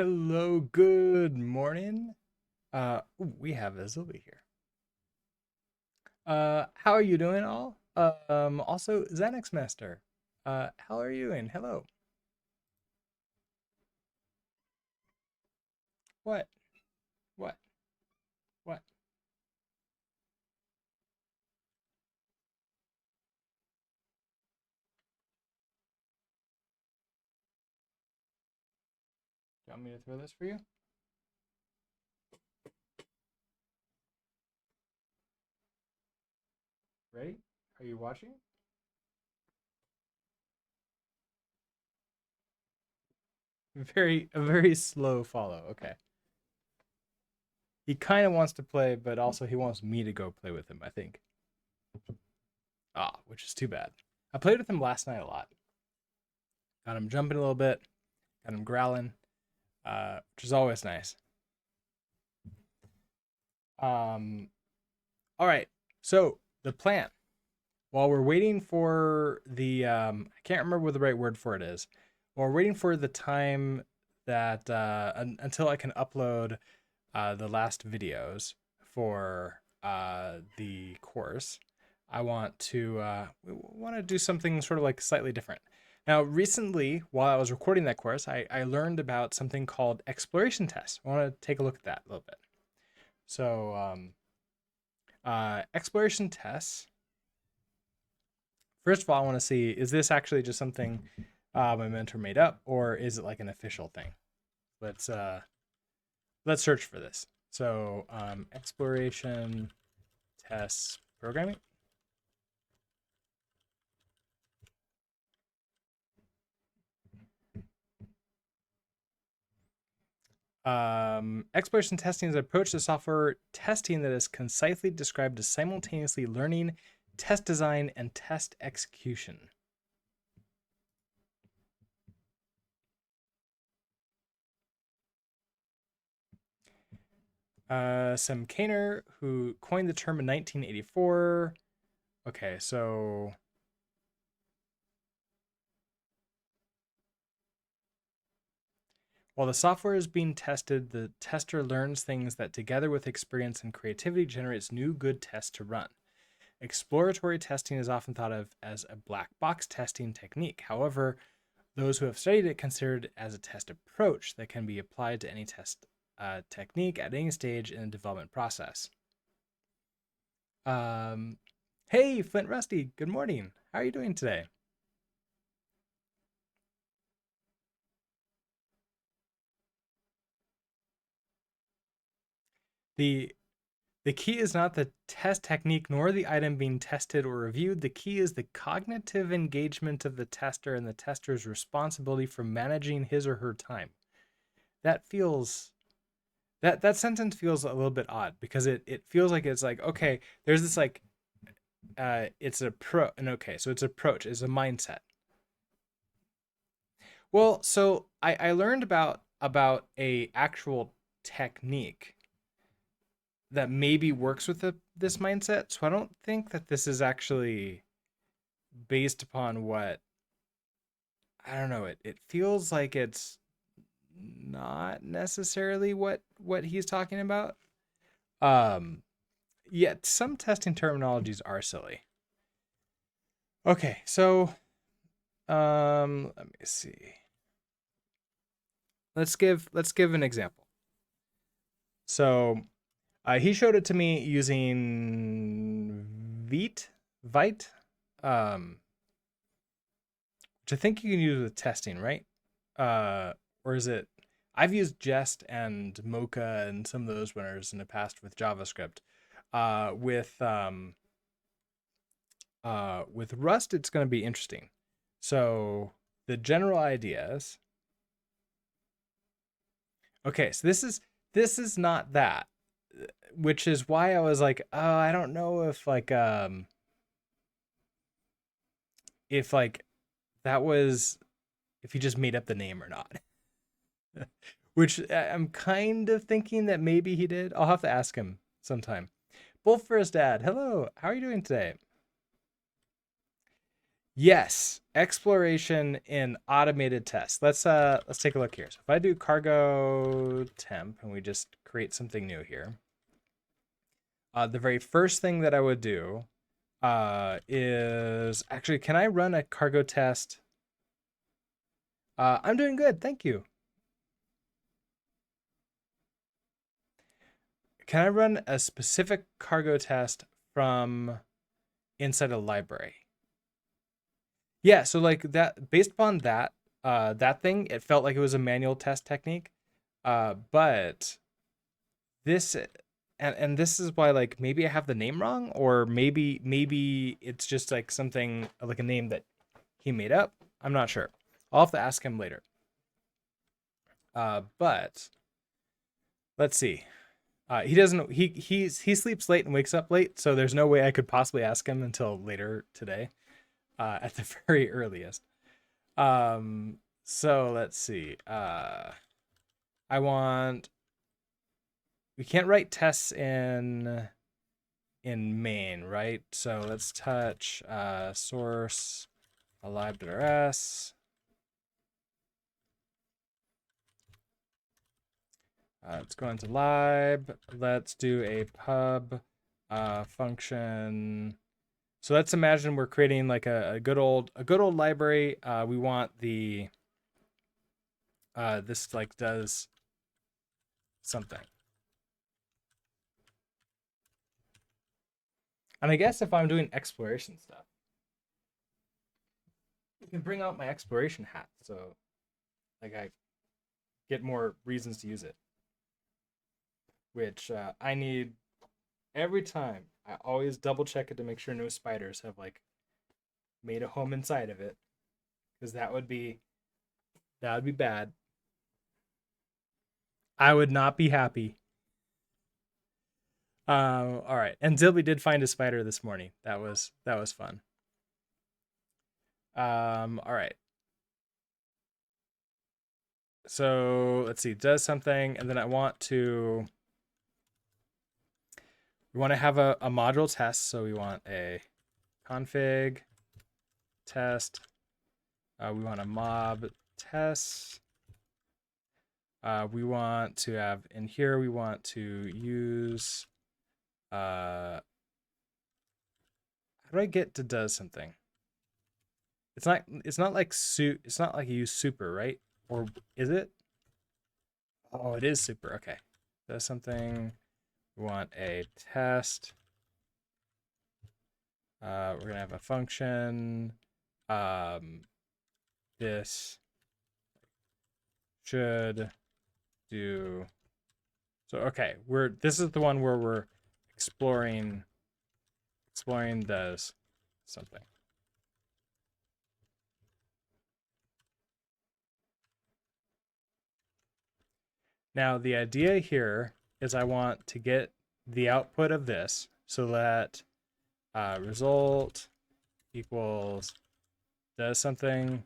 Hello, good morning. We have Azuli here. How are you doing all? Also Xanax Master. How are you doing? Hello. What? What? What? Do you want me to throw this for you? Ready? Are you watching? A very slow follow. Okay. He kind of wants to play, but also he wants me to go play with him, I think. Which is too bad. I played with him last night a lot. Got him jumping a little bit, got him growling, which is always nice. Um, all right. So the plan. While we're waiting for the, I can't remember what the right word for it is. While we're waiting for the time that until I can upload the last videos for the course, I want to do something sort of like slightly different. Now, recently, while I was recording that course, I learned about something called exploration tests. I want to take a look at that a little bit. So, exploration tests. First of all, I want to see, is this actually just something my mentor made up, or is it like an official thing? Let's uh, let's search for this. So, exploration tests programming. Exploration testing is an approach to software testing that is concisely described as simultaneously learning, test design, and test execution. Sam Kainer, who coined the term in 1984. Okay, so while the software is being tested, the tester learns things that, together with experience and creativity, generates new good tests to run. Exploratory testing is often thought of as a black box testing technique. However, those who have studied it consider it as a test approach that can be applied to any test technique at any stage in the development process. Um, hey, Flint Rusty, good morning. How are you doing today? The The key is not the test technique nor the item being tested or reviewed. The key is the cognitive engagement of the tester and the tester's responsibility for managing his or her time. That feels that sentence feels a little bit odd because it feels like it's like, okay, there's this like it's a pro and okay, so it's approach, it's a mindset. Well, so I learned about a actual technique that maybe works with this mindset. So I don't think that this is actually based upon what, I don't know. It feels like it's not necessarily what he's talking about. Um, Yet some testing terminologies are silly. Okay, so let me see. Let's give an example. So he showed it to me using Vite, um, which I think you can use with testing, right? Or is it? I've used Jest and Mocha and some of those winners in the past with JavaScript. Uh, with um, with Rust, it's going to be interesting. So the general ideas. Okay, so this is not that, which is why I was like, oh, I don't know if like that was if he just made up the name or not. Which I'm kind of thinking that maybe he did. I'll have to ask him sometime. Both for his dad. Hello, how are you doing today? Yes, exploration in automated tests. Let's take a look here. So if I do cargo temp and we just create something new here, the very first thing that I would do is actually, can I run a cargo test? I'm doing good, thank you. Can I run a specific cargo test from inside a library? Yeah, so like that, based upon that, that thing, it felt like it was a manual test technique. But this, and this is why, like, maybe I have the name wrong, or maybe it's just like something like a name that he made up. I'm not sure. I'll have to ask him later. But let's see. He doesn't. He sleeps late and wakes up late, so there's no way I could possibly ask him until later today, at the very earliest. So let's see. I want. We can't write tests in main, right? So let's touch source alive.rs. Let's go into lib. Let's do a pub function. So let's imagine we're creating like a good old library. We want the this like does something. And I guess if I'm doing exploration stuff, I can bring out my exploration hat. So like I get more reasons to use it, which I need every time. I always double check it to make sure no spiders have like made a home inside of it, because that would be bad. I would not be happy. All right, and Zilby did find a spider this morning. That was fun. All right. So let's see, does something, and then I want to. We want to have a module test, so we want a config test. We want a mob test. We want to have in here. We want to use. How do I get to does something? It's not. It's not like It's not like you use super, right? Or is it? Oh, it is super. Okay, does something. We want a test. We're gonna have a function. This should do. So okay, this is the one where we're exploring does something. Now the idea here is I want to get the output of this so that result equals does something.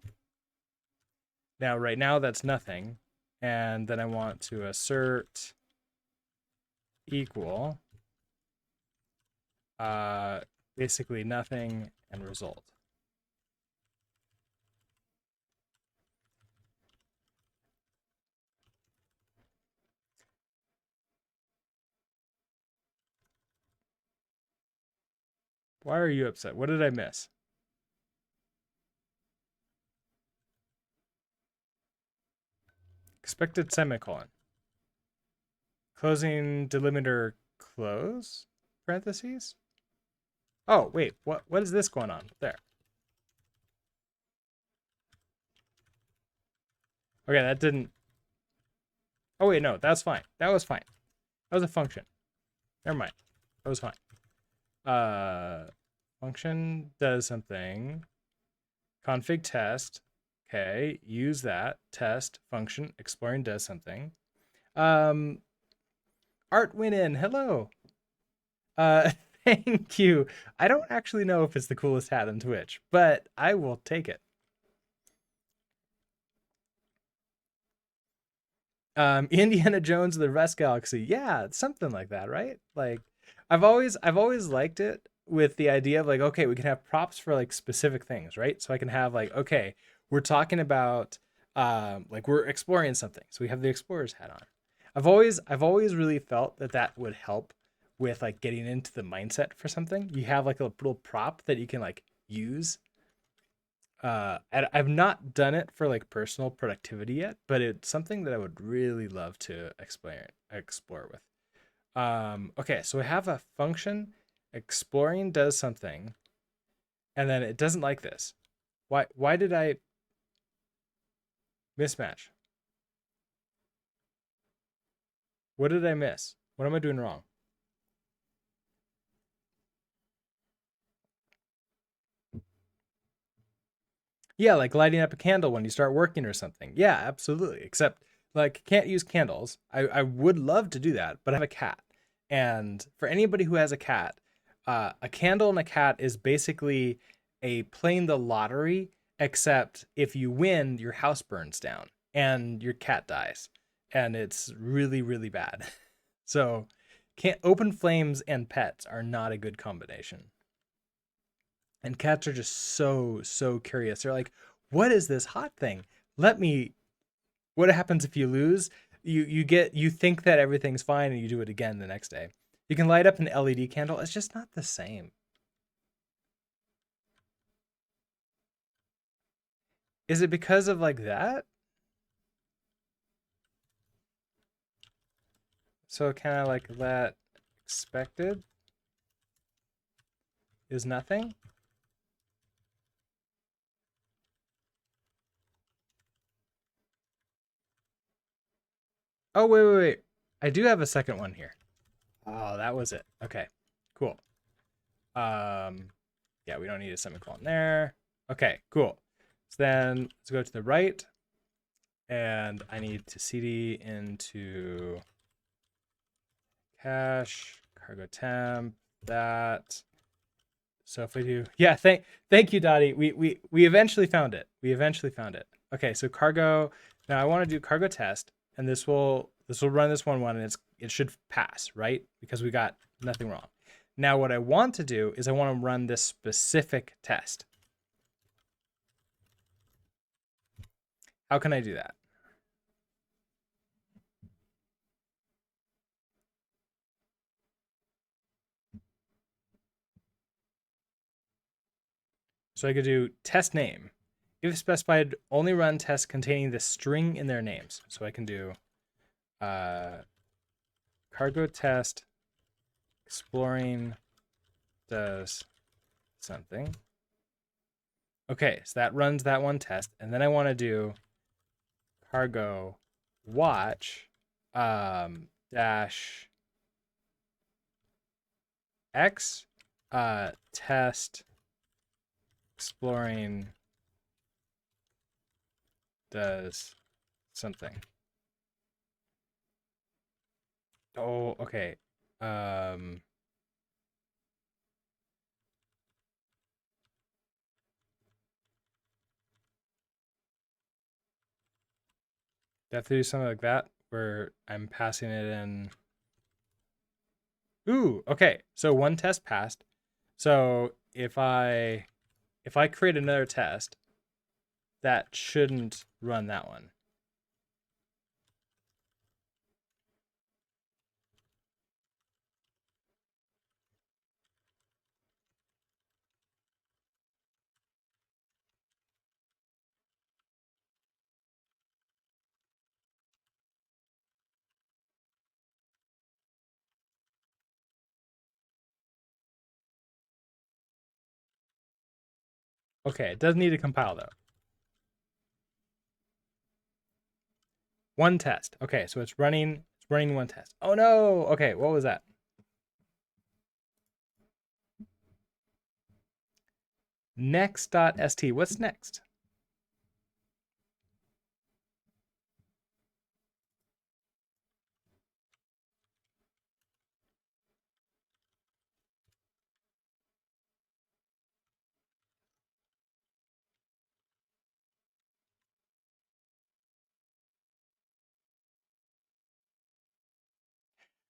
Now right now that's nothing, and then I want to assert equal basically nothing and result. Why are you upset? What did I miss? Expected semicolon. Closing delimiter close parentheses. Oh wait, what is this going on there? Okay, that didn't. Oh wait, no, that's fine. That was fine. That was a function. Never mind. That was fine. Function does something. Config test. Okay, use that test function. Exploring does something. Art went in. Hello. Uh, thank you. I don't actually know if it's the coolest hat on Twitch, but I will take it. Indiana Jones of the Rest Galaxy. Yeah, something like that, right? Like I've always liked it. with the idea of like, okay, we can have props for like specific things, right? So I can have like, okay, we're talking about like we're exploring something. So we have the explorer's hat on. I've always really felt that that would help with like getting into the mindset for something. You have like a little prop that you can like use. And I've not done it for like personal productivity yet, but it's something that I would really love to explore with. Okay, so we have a function. Exploring does something, and then it doesn't like this. Why did I mismatch? What did I miss? What am I doing wrong? Yeah, like lighting up a candle when you start working or something. Yeah, absolutely. Except like can't use candles. I would love to do that, but I have a cat. And for anybody who has a cat, a candle and a cat is basically a playing the lottery, except if you win, your house burns down and your cat dies. And it's really, really bad. So can't open flames and pets are not a good combination. And cats are just so curious. They're like, "What is this hot thing? Let me What happens if you lose? You think that everything's fine and you do it again the next day. You can light up an LED candle. It's just not the same. Is it because of like that? So kind of like that expected is nothing? Oh, wait. I do have a second one here. Oh, that was it. Okay. Cool. Um yeah, we don't need a semicolon there. Okay, cool. So then let's go to the right. And I need to cd into cache, cargo temp, that. So if we do, yeah, thank you, Dottie. We eventually found it. We eventually found it. Okay, so cargo. Now I want to do cargo test, and this will run this one, and it should pass, right? Because we got nothing wrong. Now what I want to do is I want to run this specific test. How can I do that? So I could do test name. If specified, only run tests containing the string in their names. So I can do uh, cargo test exploring does something. Okay, so that runs that one test. And then I want to do cargo watch dash x test exploring does something. Oh, okay. Um, do I have to do something like that where I'm passing it in? Ooh, okay. So one test passed. So if I create another test, that shouldn't run that one. Okay, it does need to compile though. One test. Okay, so it's running one test. Oh no. Okay, what was that? Next.st. What's next?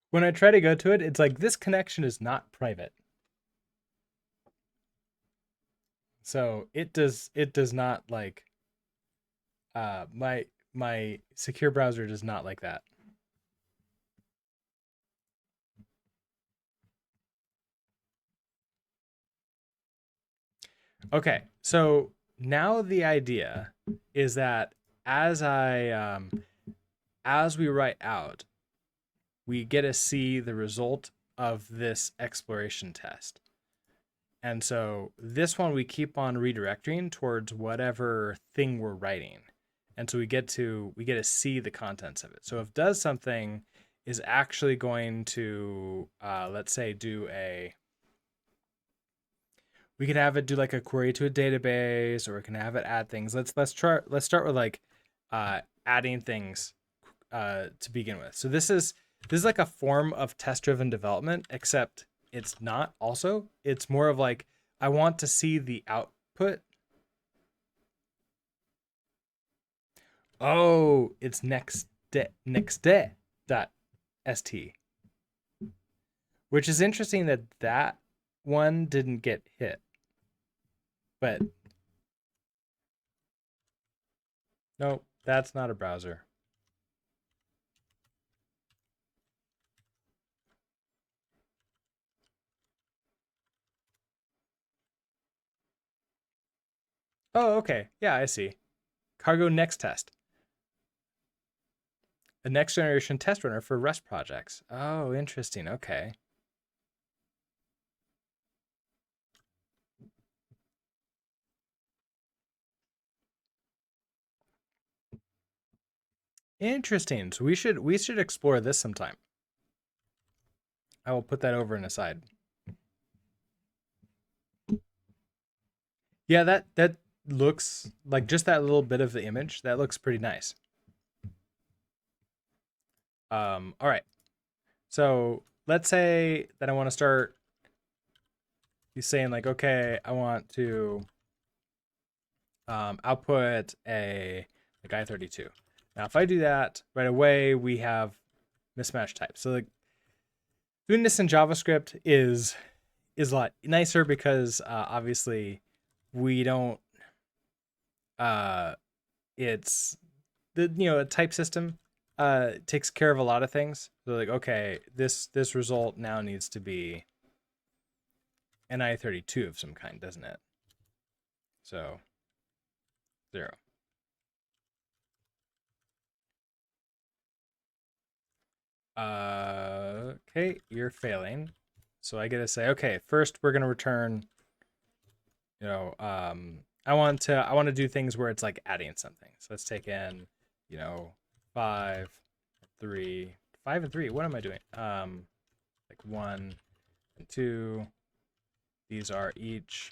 When I try to go to it, it's like this connection is not private. So it does not like my secure browser does not like that. Okay, so now the idea is that as I as we write out, we get to see the result of this exploration test. And so this one we keep on redirecting towards whatever thing we're writing. And so we get to see the contents of it. So if does something is actually going to let's say do a we could have it do like a query to a database, or we can have it add things. Let's start with like adding things to begin with. So this is like a form of test driven development, except it's not. Also, it's more of like I want to see the output. Oh, it's next day dot st, which is interesting that that one didn't get hit, but no, that's not a browser. Oh, okay. Yeah, I see. Cargo Next Test, a next generation test runner for Rust projects. Oh, interesting. Okay. Interesting. So we should explore this sometime. I will put that over in a side. Yeah, that looks like just that little bit of the image. That looks pretty nice. All right. So let's say that I want to start. He's saying like, okay, I want to output a like i32. Now, if I do that right away, we have mismatched types. So like doing this in JavaScript is a lot nicer because obviously we don't uh it's the a type system takes care of a lot of things. So like okay, this result now needs to be an i32 of some kind, doesn't it? So 0. Okay, you're failing. So I get to say, okay, first we're gonna return, I want to do things where it's like adding something. So let's take in, you know, 5, 3, 5 and 3. What am I doing? Like 1 and 2. These are each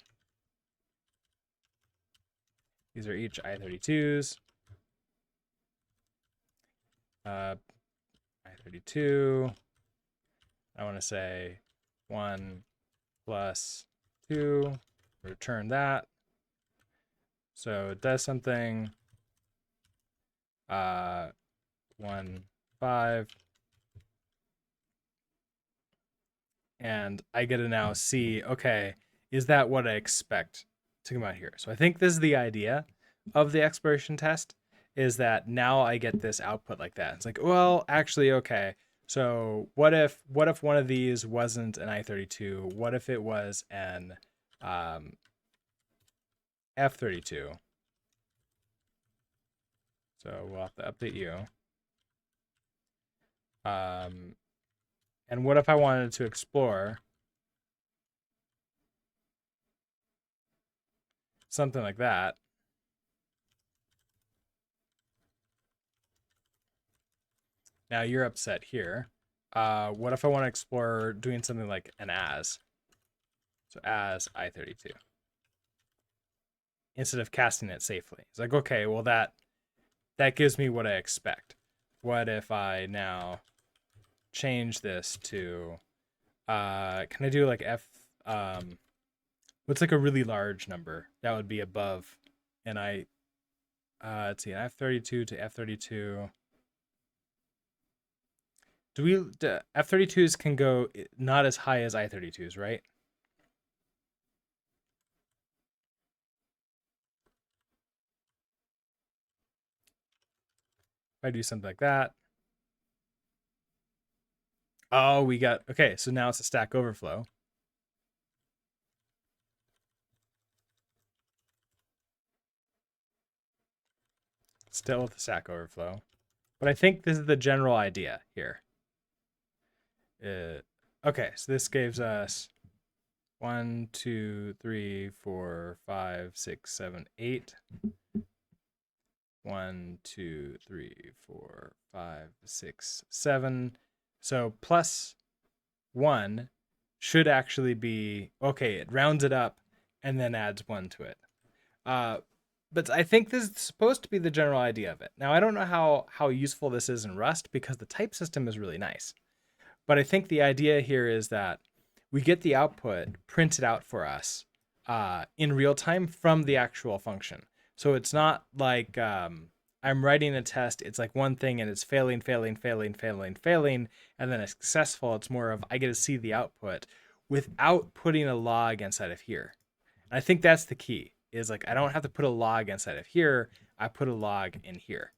i32s. I32. I want to say 1 plus 2. Return that. So it does something. 1, 5. And I get to now see, okay, is that what I expect to come out here? So I think this is the idea of the exploration test, is that now I get this output like that. It's like, well, actually, okay. So what if one of these wasn't an i32? What if it was an f32? So we'll have to update you. And what if I wanted to explore something like that? Now you're upset here. What if I want to explore doing something like an as? So as I32 instead of casting it safely. It's like, okay, well that gives me what I expect. What if I now change this to can I do like F what's like a really large number that would be above and I let's see, F32 to F32. F32s can go not as high as I32s, right? I do something like that. Oh, we got, okay, so now it's a Stack Overflow. Still with the Stack Overflow. But I think this is the general idea here. Okay, so this gives us 1, 2, 3, 4, 5, 6, 7, 8. 1, 2, 3, 4, 5, 6, 7. So plus 1 should actually be, okay, it rounds it up and then adds 1 to it. But I think this is supposed to be the general idea of it. Now, I don't know how useful this is in Rust because the type system is really nice. But I think the idea here is that we get the output printed out for us in real time from the actual function. So it's not like I'm writing a test, it's like one thing and it's failing, and then it's successful. It's more of I get to see the output without putting a log inside of here. And I think that's the key, is like I don't have to put a log inside of here, I put a log in here.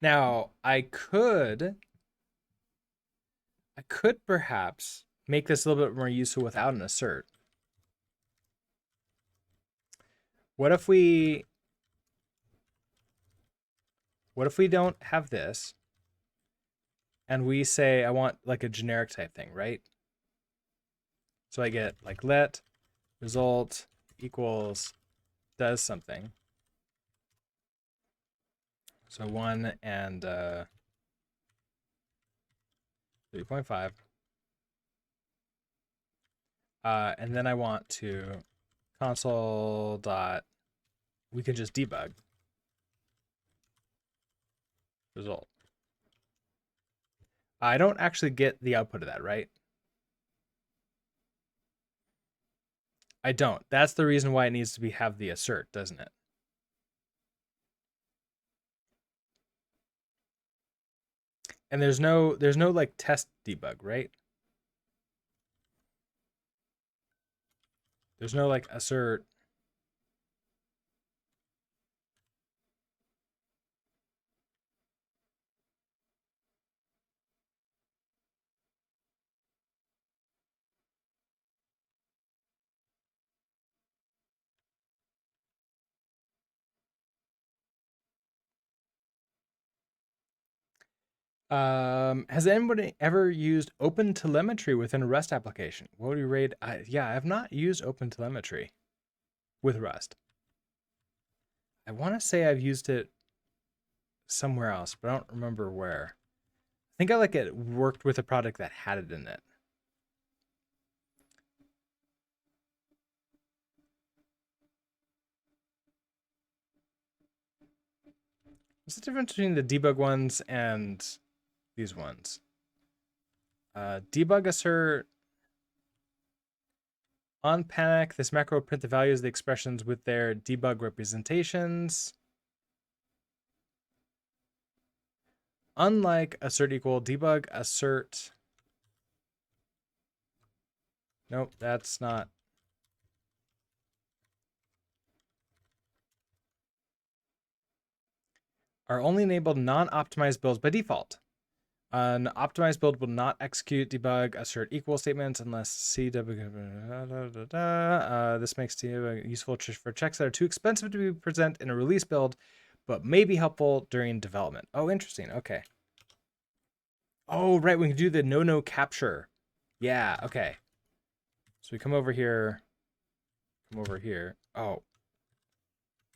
Now, I could perhaps make this a little bit more useful without an assert. What if we don't have this and we say I want like a generic type thing, right? So I get like let result equals does something. So 1 and 3.5. And then I want to console dot, we can just debug result. I don't actually get the output of that, right? I don't. That's the reason why it needs to have the assert, doesn't it? And there's no like test debug, right? There's no like assert. Has anybody ever used OpenTelemetry within a Rust application? What would you rate? Yeah, I have not used OpenTelemetry with Rust. I want to say I've used it somewhere else, but I don't remember where. I think I like it worked with a product that had it in it. What's the difference between the debug ones and these ones? Debug assert on panic. This macro print the values of the expressions with their debug representations. Unlike assert equal, debug assert. Nope, that's not. Are only enabled non-optimized builds by default. An optimized build will not execute debug assert equal statements unless CW. This makes debug useful for checks that are too expensive to be present in a release build, but may be helpful during development. Oh, interesting. Okay. Oh, right. We can do the no capture. Yeah. Okay. So we come over here. Come over here. Oh.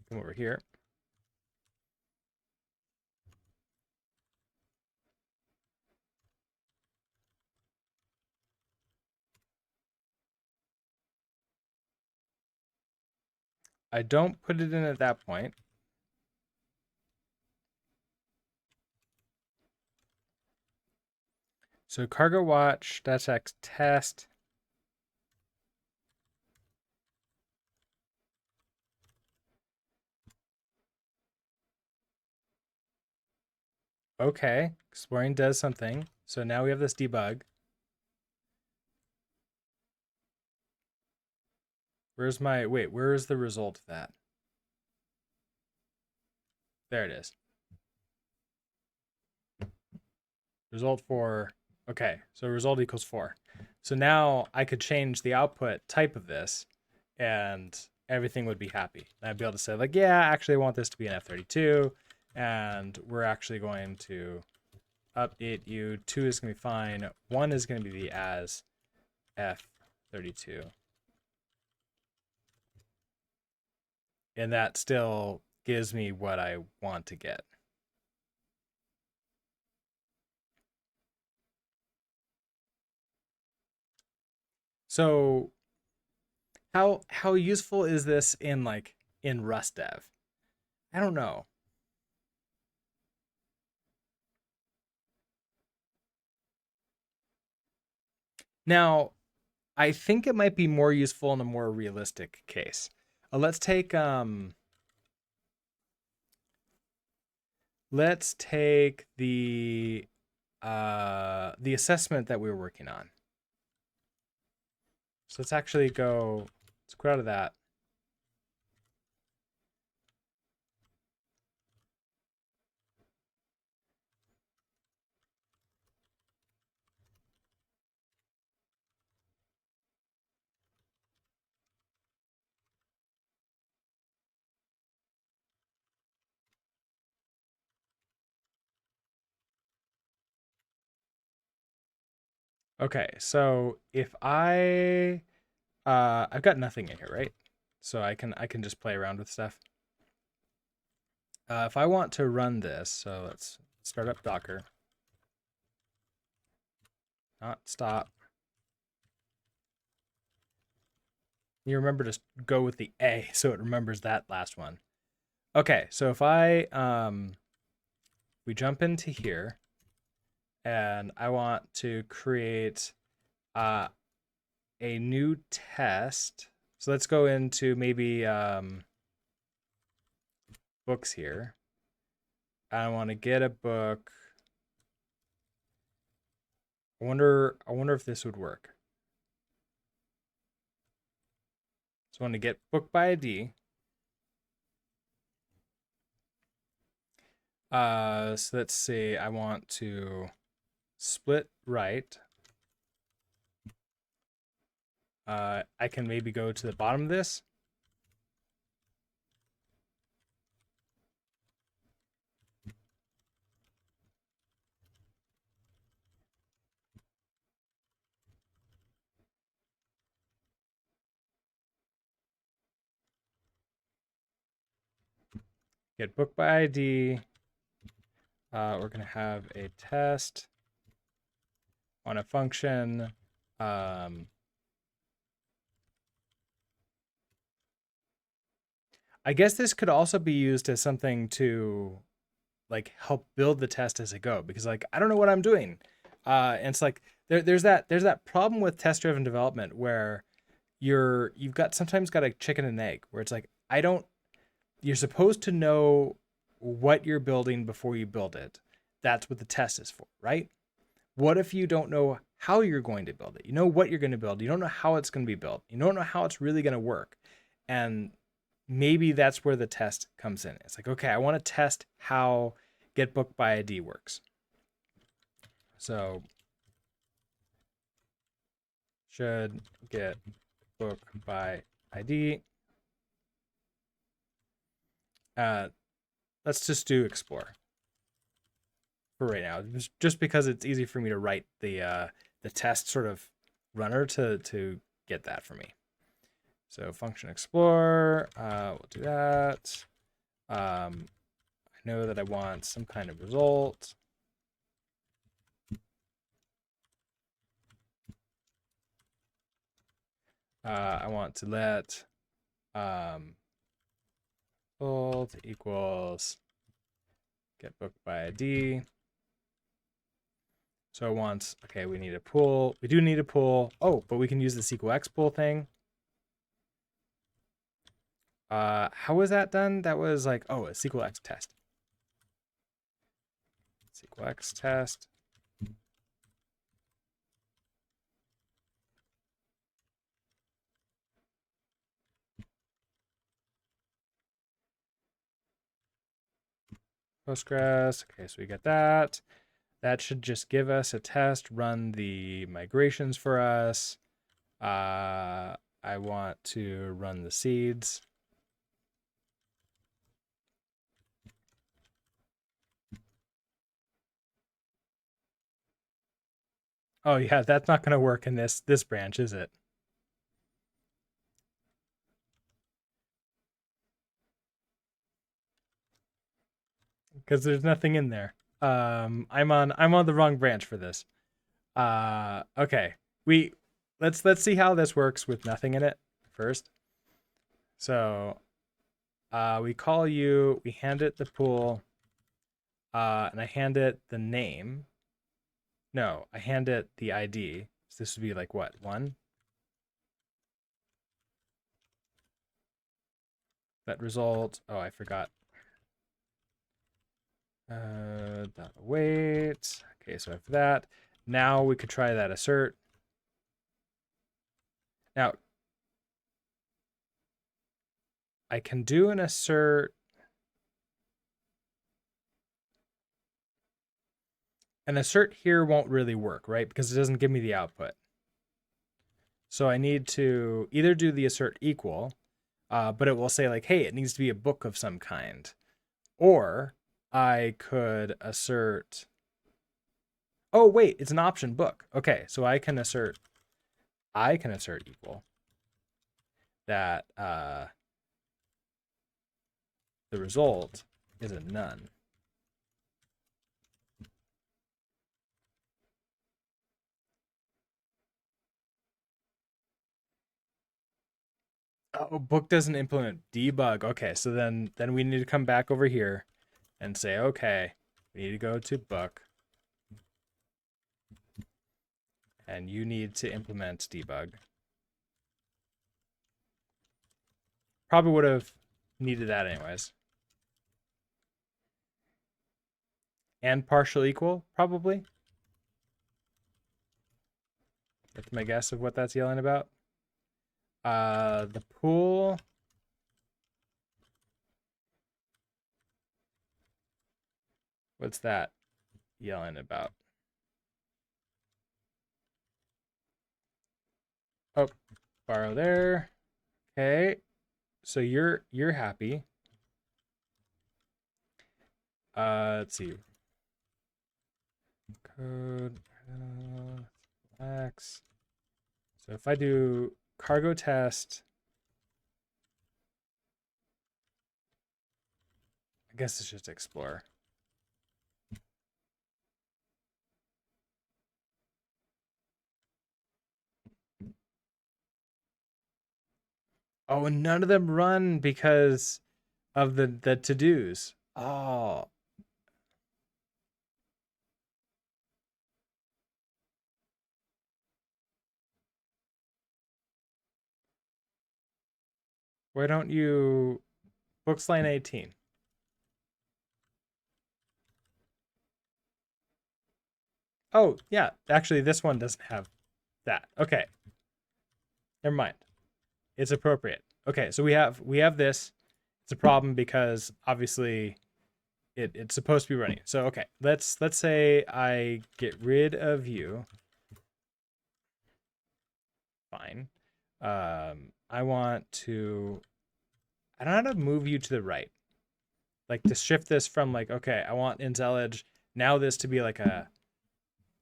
Come over here. I don't put it in at that point. So cargo watch, that's X test. Okay, exploring does something. So now we have this debug. Where's my, wait, where is the result of that? There it is. Result 4. Okay, so result equals 4. So now I could change the output type of this and everything would be happy. I'd be able to say like, yeah, actually I want this to be an F32 and we're actually going to update you. 2 is going to be fine. 1 is going to be the as F32. And that still gives me what I want to get. So how useful is this in like in Rust dev? I don't know. Now, I think it might be more useful in a more realistic case. Let's take the assessment that we were working on. So let's actually let's go out of that. Okay, so if I've got nothing in here, right? So I can just play around with stuff. If I want to run this, so let's start up Docker. Not stop. You remember to go with the A so it remembers that last one. Okay, so if we jump into here and I want to create a new test. So let's go into maybe books here. I want to get a book. I wonder if this would work. So I want to get book by ID. So let's see. I want to split right. I can maybe go to the bottom of this. Get book by ID. We're going to have a test on a function. I guess this could also be used as something to like help build the test as I go because like I don't know what I'm doing. And it's like there's that problem with test driven development where you've got sometimes got a chicken and egg where it's like you're supposed to know what you're building before you build it. That's what the test is for, right? What if you don't know how you're going to build it? You know what you're going to build. You don't know how it's going to be built. You don't know how it's really going to work. And maybe that's where the test comes in. It's like, okay, I want to test how get book by ID works. So should get book by ID. Let's just do explore for right now, just because it's easy for me to write the test sort of runner to get that for me. So function explore, we'll do that. I know that I want some kind of result. I want to let result equals get book by ID. So I want, okay, we need a pool. We do need a pool. Oh, but we can use the SQLX pool thing. How was that done? That was like, oh, a SQLX test. SQLX test. Postgres. Okay, so we get that. That should just give us a test, run the migrations for us. I want to run the seeds. Oh yeah, that's not going to work in this branch, is it? Because there's nothing in there. I'm on the wrong branch for this. Okay. We let's see how this works with nothing in it first. So we call you, we hand it the pool, and I hand it the name. No, I hand it the ID. So this would be like what, 1? That result. Oh, I forgot. Dot await. Okay, so after that, now we could try that assert. Now, I can do an assert. An assert here won't really work, right? Because it doesn't give me the output. So I need to either do the assert equal, but it will say like, hey, it needs to be a book of some kind. Or I could assert, oh, wait, it's an option book. Okay, so I can assert equal that the result is a none. Oh, book doesn't implement debug. Okay, so then we need to come back over here and say, okay, we need to go to book. And you need to implement debug. Probably would have needed that anyways. And partial equal, probably. That's my guess of what that's yelling about. The pool. What's that yelling about? Oh, borrow there. Okay. So you're happy. Let's see. Code X. So if I do cargo test, I guess it's just explore. Oh, and none of them run because of the to-dos. Oh. Why don't you books line 18? Oh, yeah. Actually, this one doesn't have that. Okay. Never mind. It's appropriate. Okay, so we have this. It's a problem because obviously it's supposed to be running. So okay, let's say I get rid of you. Fine. I want to, I don't know how to move you to the right. Like to shift this from like, okay, I want IntelliJ now this to be like a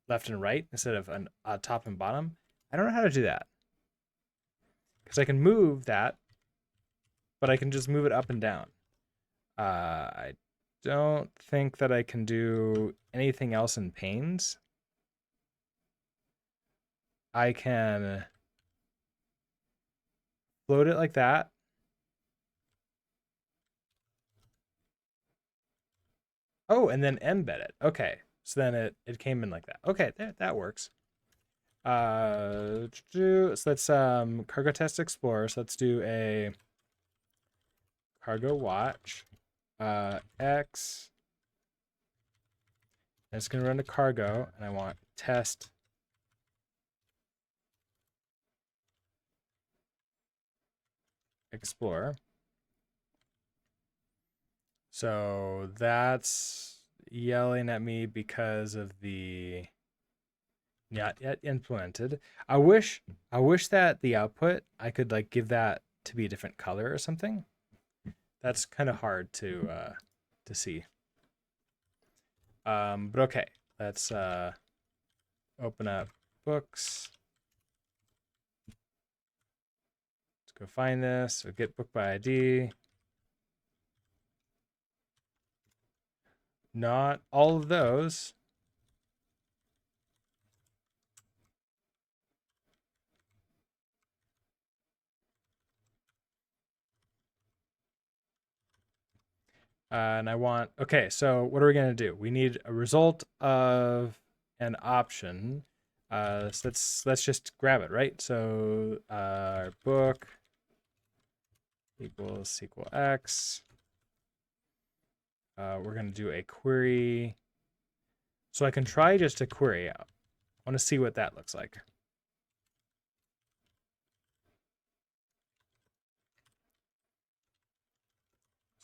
left and right instead of a top and bottom. I don't know how to do that. Because I can move that, but I can just move it up and down. I don't think that I can do anything else in panes. I can float it like that. Oh, and then embed it. Okay. So then it came in like that. Okay, that works. So let's cargo test explore. So let's do a cargo watch X. And it's gonna run to cargo, and I want test explore. So that's yelling at me because of the not yet implemented. I wish that the output I could like give that to be a different color or something. That's kind of hard to see. But okay, let's open up books. Let's go find this. So get book by ID. Not all of those. And I want, okay, so what are we going to do? We need a result of an option. So let's just grab it, right? So book equals SQL X. We're going to do a query. So I can try just a query out. I want to see what that looks like.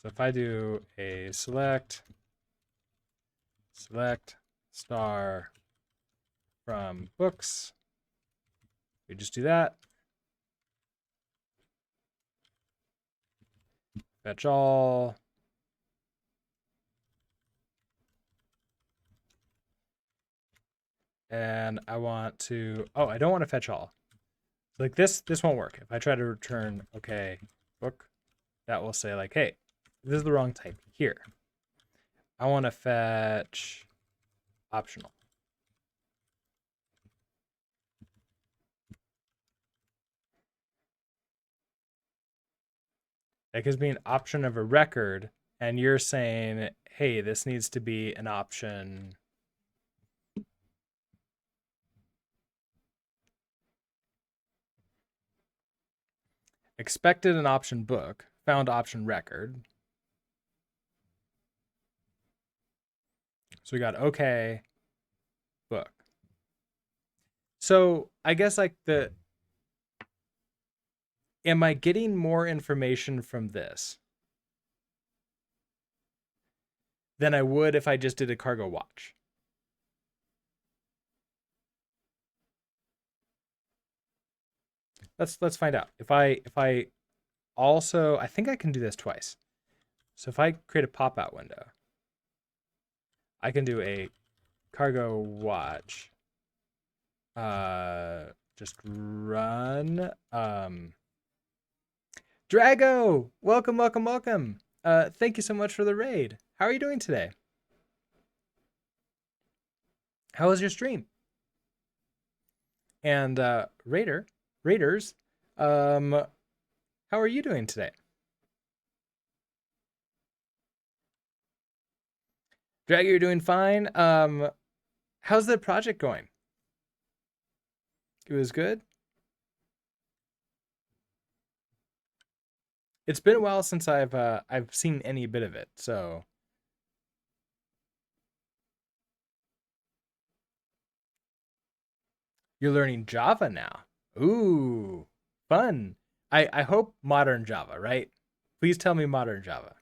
So if I do a select star from books, we just do that. Fetch all. And I want to, oh, I don't want to fetch all. Like this won't work. If I try to return, okay, book, that will say like, hey, this is the wrong type here. I want to fetch optional. That gives me an option of a record, and you're saying, hey, this needs to be an option. Expected an option book, found option record. So we got okay, book. So I guess like am I getting more information from this than I would if I just did a cargo watch? Let's find out. If I also, I think I can do this twice. So if I create a pop-out window, I can do a cargo watch. Just run. Drago, welcome. Thank you so much for the raid. How are you doing today? How was your stream? And Raiders, how are you doing today? Drago, you're doing fine. How's the project going? It was good. It's been a while since I've seen any bit of it, so you're learning Java now. Ooh, fun. I hope modern Java, right? Please tell me modern Java.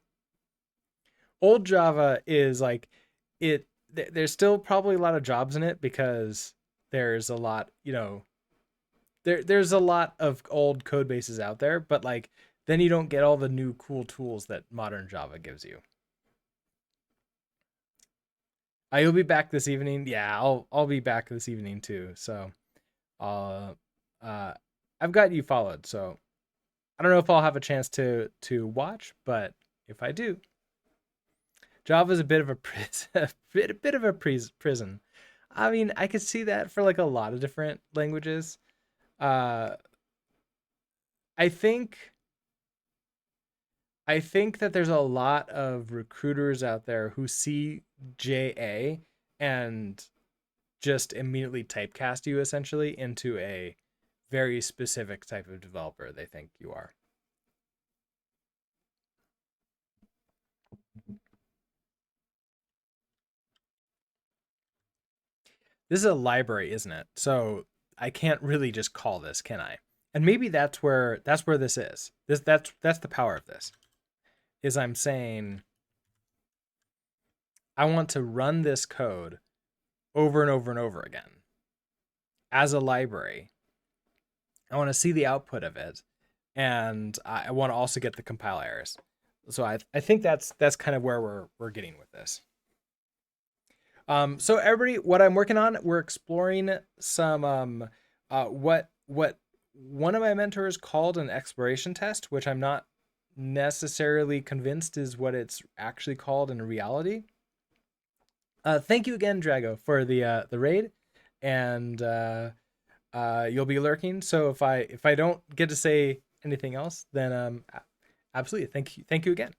Old Java is like it there's still probably a lot of jobs in it because there's a lot, there's a lot of old code bases out there, but like then you don't get all the new cool tools that modern Java gives you. You'll be back this evening. Yeah, I'll be back this evening too. So, uh, uh, I've got you followed. So I don't know if I'll have a chance to watch, but if I do, Java's a bit of a prison, bit of a prison. I mean, I could see that for like a lot of different languages. Uh, I think I think that there's a lot of recruiters out there who see JA and just immediately typecast you essentially into a very specific type of developer they think you are. This is a library, isn't it? So I can't really just call this, can I? And maybe that's where this is. That's the power of this. Is I'm saying I want to run this code over and over and over again as a library. I want to see the output of it, and I want to also get the compile errors. So I think that's kind of where we're getting with this. So everybody, what I'm working on, we're exploring some what one of my mentors called an exploration test, which I'm not necessarily convinced is what it's actually called in reality. Thank you again, Drago, for the raid, and you'll be lurking. So if I don't get to say anything else, then absolutely thank you again.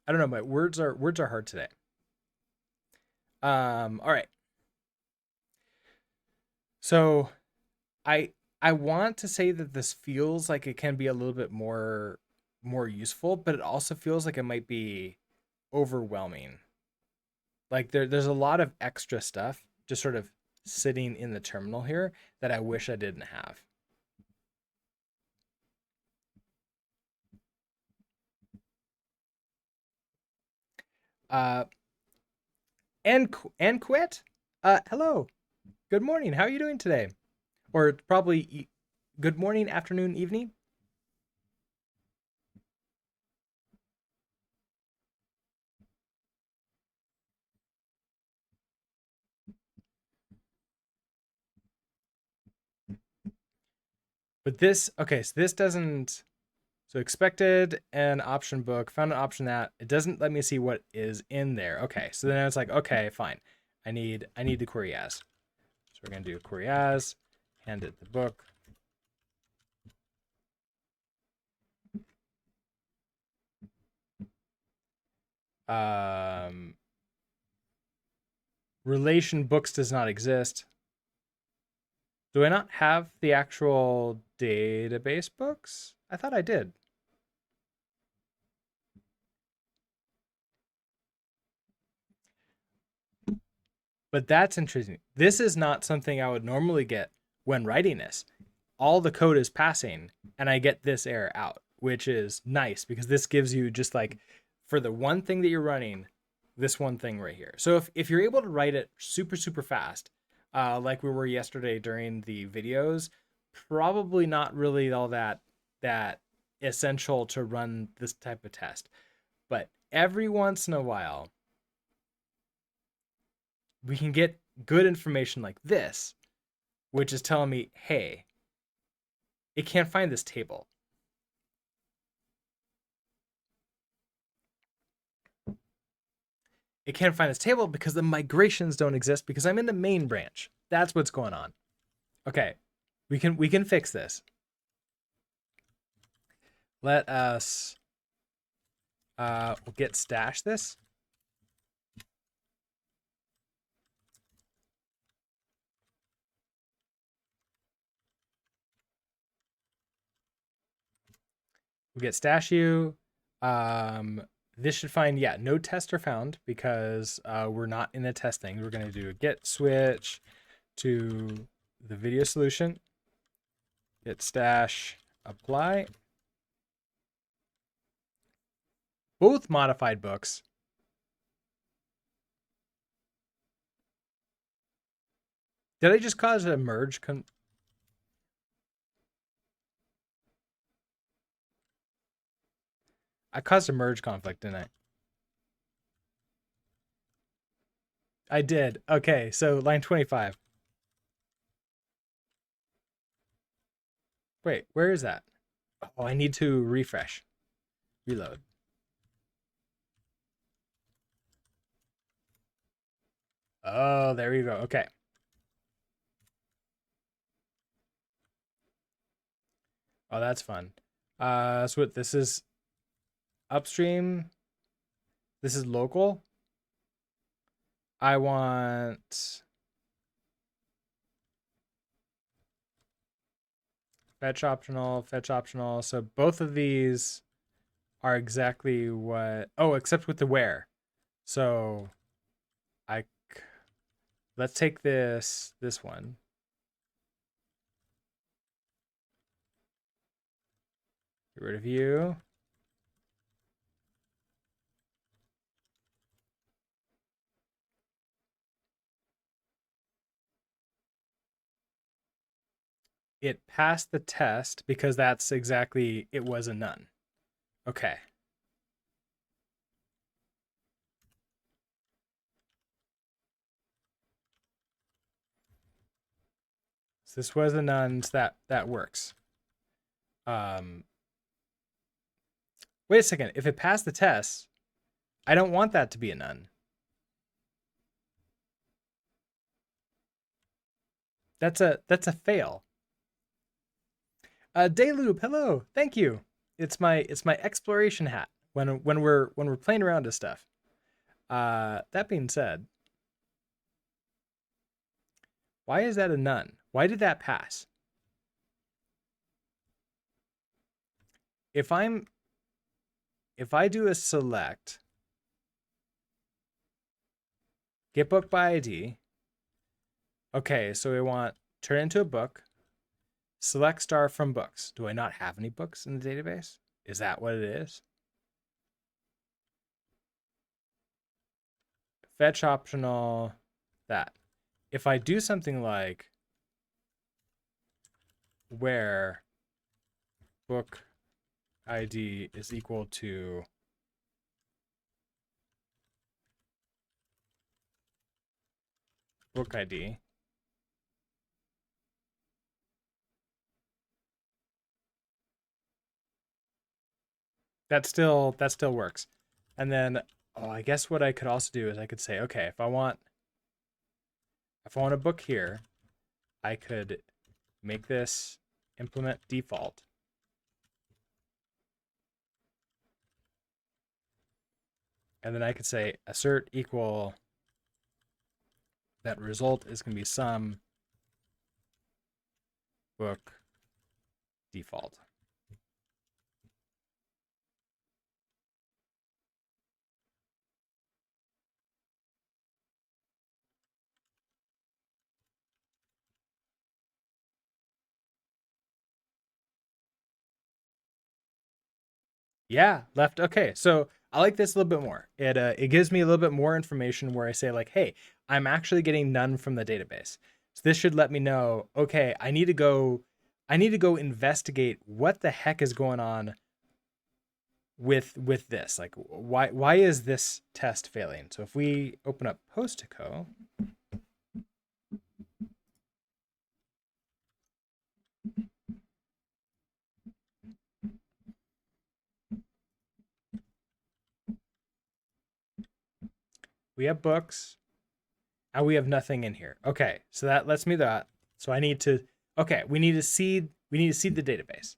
I don't know, my words are hard today. All right. So I want to say that this feels like it can be a little bit more useful, but it also feels like it might be overwhelming. Like there's a lot of extra stuff just sort of sitting in the terminal here that I wish I didn't have. Uh, and quit. Hello. Good morning. How are you doing today? Or probably good morning, afternoon, evening. But this, okay, so this doesn't, so expected an option book, found an option that it doesn't let me see what is in there. Okay, so then it's like, okay, fine. I need the query as. So we're gonna do query as, hand it the book. Relation books does not exist. Do I not have the actual database books? I thought I did. But that's interesting. This is not something I would normally get when writing this. All the code is passing and I get this error out, which is nice because this gives you just like for the one thing that you're running, this one thing right here. So if you're able to write it super fast, like we were yesterday during the videos, probably not really all that essential to run this type of test. But every once in a while, we can get good information like this, which is telling me, hey, it can't find this table. It can't find this table because the migrations don't exist because I'm in the main branch. That's what's going on. Okay, we can fix this. Let us git stash this. We'll get stash you. This should find, yeah, no tests are found because we're not in the test thing. We're going to do a git switch to the video solution, git stash apply. Both modified books. Did I just cause a merge? I caused a merge conflict, didn't I? I did. Okay, so line 25. Wait, where is that? Oh, I need to refresh. Reload. Oh, there you go. Okay. Oh, that's fun. So what this is upstream. This is local. I want fetch optional, fetch optional. So both of these are exactly what, oh, except with the where. So I let's take this one. Get rid of you. it passed the test because that's exactly, it was a none. Okay. So this was a none, so that works. Um, wait a second. If it passed the test, I don't want that to be a none. That's a fail. Dayloop, hello, thank you. It's my exploration hat when we're playing around with stuff. That being said, why is that a none? Why did that pass? If I'm if I do a select, get book by ID. Okay, so we want turn into a book, select star from books. Do I not have any books in the database? Is that what it is? Fetch optional, that. If I do something like where book ID is equal to book ID, that still works. And then I guess what I could also do is I could say, okay, if I want a book here, I could make this implement default. And then I could say assert equal, that result is going to be some book default. Yeah, left. Okay, so I like this a little bit more. It gives me a little bit more information where I say like, hey, I'm actually getting none from the database. So this should let me know, okay, I need to go investigate what the heck is going on with this. Like why is this test failing? So if we open up Postico, we have books and we have nothing in here. Okay, so that lets me that. So I need to okay, we need to seed the database.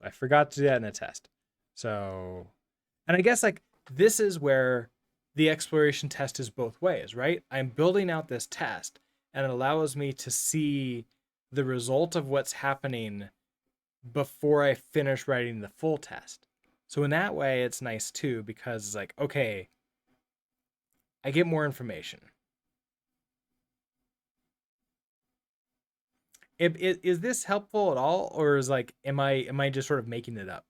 I forgot to do that in the test. So, and I guess like this is where the exploration test is both ways, right? I'm building out this test and it allows me to see the result of what's happening before I finish writing the full test. So in that way, it's nice too because it's like, okay, I get more information. Is this helpful at all, or is like, am I just sort of making it up?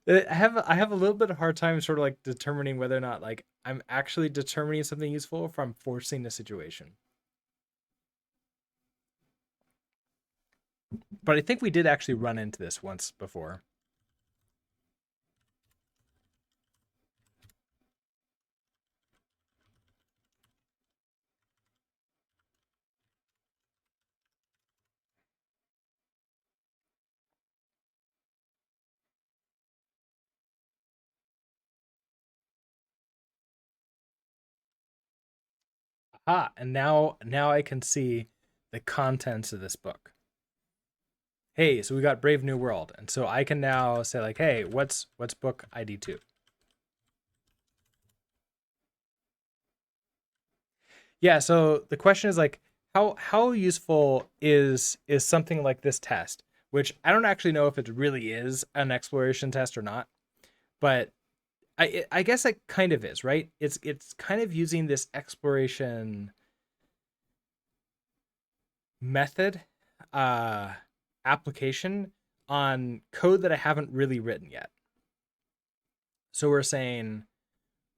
I have a little bit of hard time sort of like determining whether or not like I'm actually determining something useful or if I'm forcing a situation. But I think we did actually run into this once before. Ah, and now I can see the contents of this book. Hey, so we got Brave New World, and so I can now say like, hey, what's book ID 2? Yeah, so the question is like, how useful is something like this test, which I don't actually know if it really is an exploration test or not, but I guess it kind of is, right? It's kind of using this exploration method uh application on code that I haven't really written yet. So we're saying,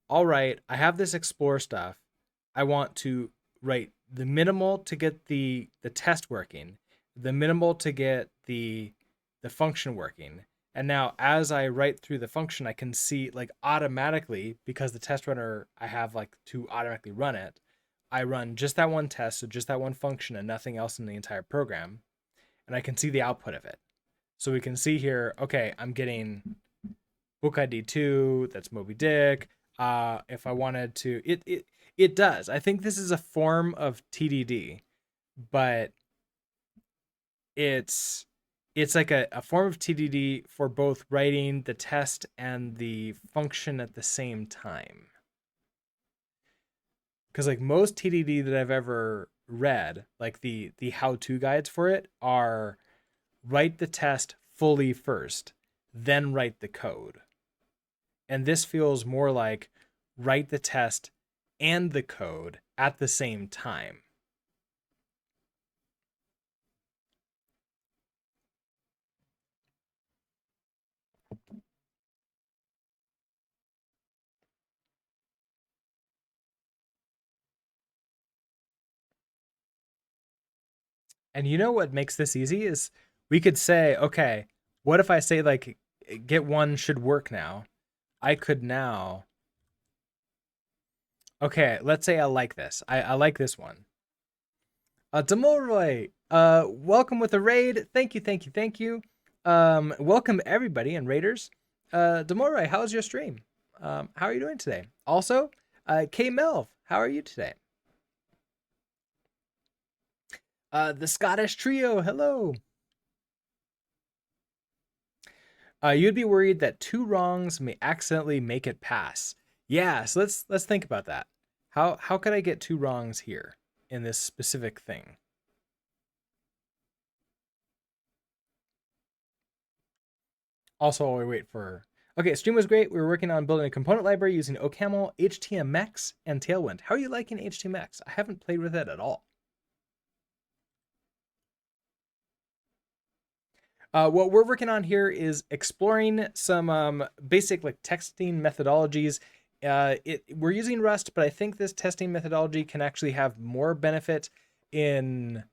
all right, I have this explore stuff. I want to write minimal to get the test working, the minimal to get the function working. And now as I write through the function, I can see like automatically, because the test runner I have like to automatically run it, I run just that one test, so just that one function and nothing else in the entire program, and I can see the output of it. So we can see here, okay, I'm getting book ID 2, that's Moby Dick. If I wanted to, it does. I think this is a form of TDD, but it's it's like a form of TDD for both writing the test and the function at the same time. Because like most TDD that I've ever read, like the how-to guides for it are write the test fully first, then write the code. And this feels more like write the test and the code at the same time. And you know what makes this easy is we could say, okay, what if I say like get one should work now? I could now, okay, let's say I like this. I like this one. Demoroy, welcome with a raid. Thank you, thank you, thank you. Welcome everybody and raiders. Demoroy, how's your stream? How are you doing today? Also, K Melv, how are you today? The Scottish Trio, hello. You'd be worried that two wrongs may accidentally make it pass. Yeah, so let's think about that. How could I get two wrongs here in this specific thing? Also, while we wait for. Okay, stream was great. We were working on building a component library using OCaml, HTMX, and Tailwind. How are you liking HTMX? I haven't played with it at all. What we're working on here is exploring some basic like testing methodologies. We're using Rust, but I think this testing methodology can actually have more benefit in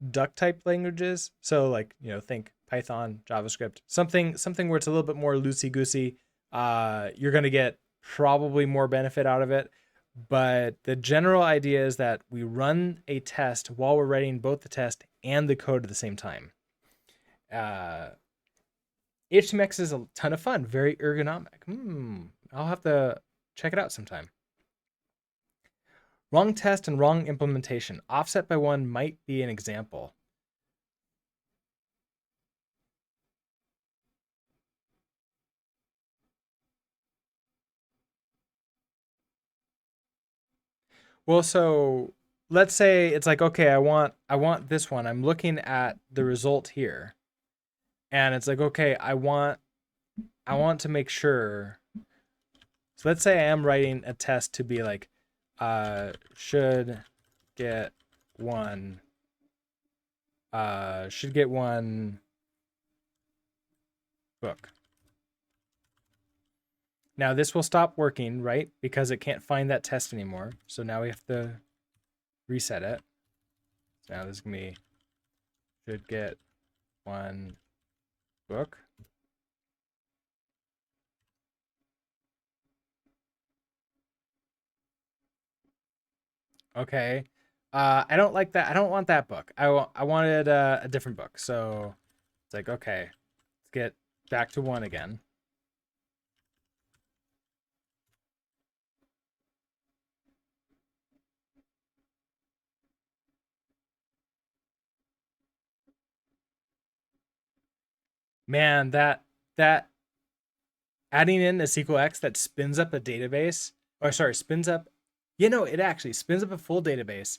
duck type languages. So like, think Python, JavaScript, something where it's a little bit more loosey goosey. You're going to get probably more benefit out of it. But the general idea is that we run a test while we're writing both the test and the code at the same time. HTMX is a ton of fun, very ergonomic. I'll have to check it out sometime. Wrong test and wrong implementation. Offset by one might be an example. Well, so let's say it's like, okay, I want this one. I'm looking at the result here. And it's like, okay, I want to make sure. So let's say I am writing a test to be like should get one book. Now this will stop working, right? Because it can't find that test anymore. So now we have to reset it. So now this is gonna be should get one book. Okay. I don't like that. I don't want that book. I wanted a different book. So it's like, okay, let's get back to one again. Man, that adding in a SQLX that spins up a database, or sorry, spins up, it actually spins up a full database,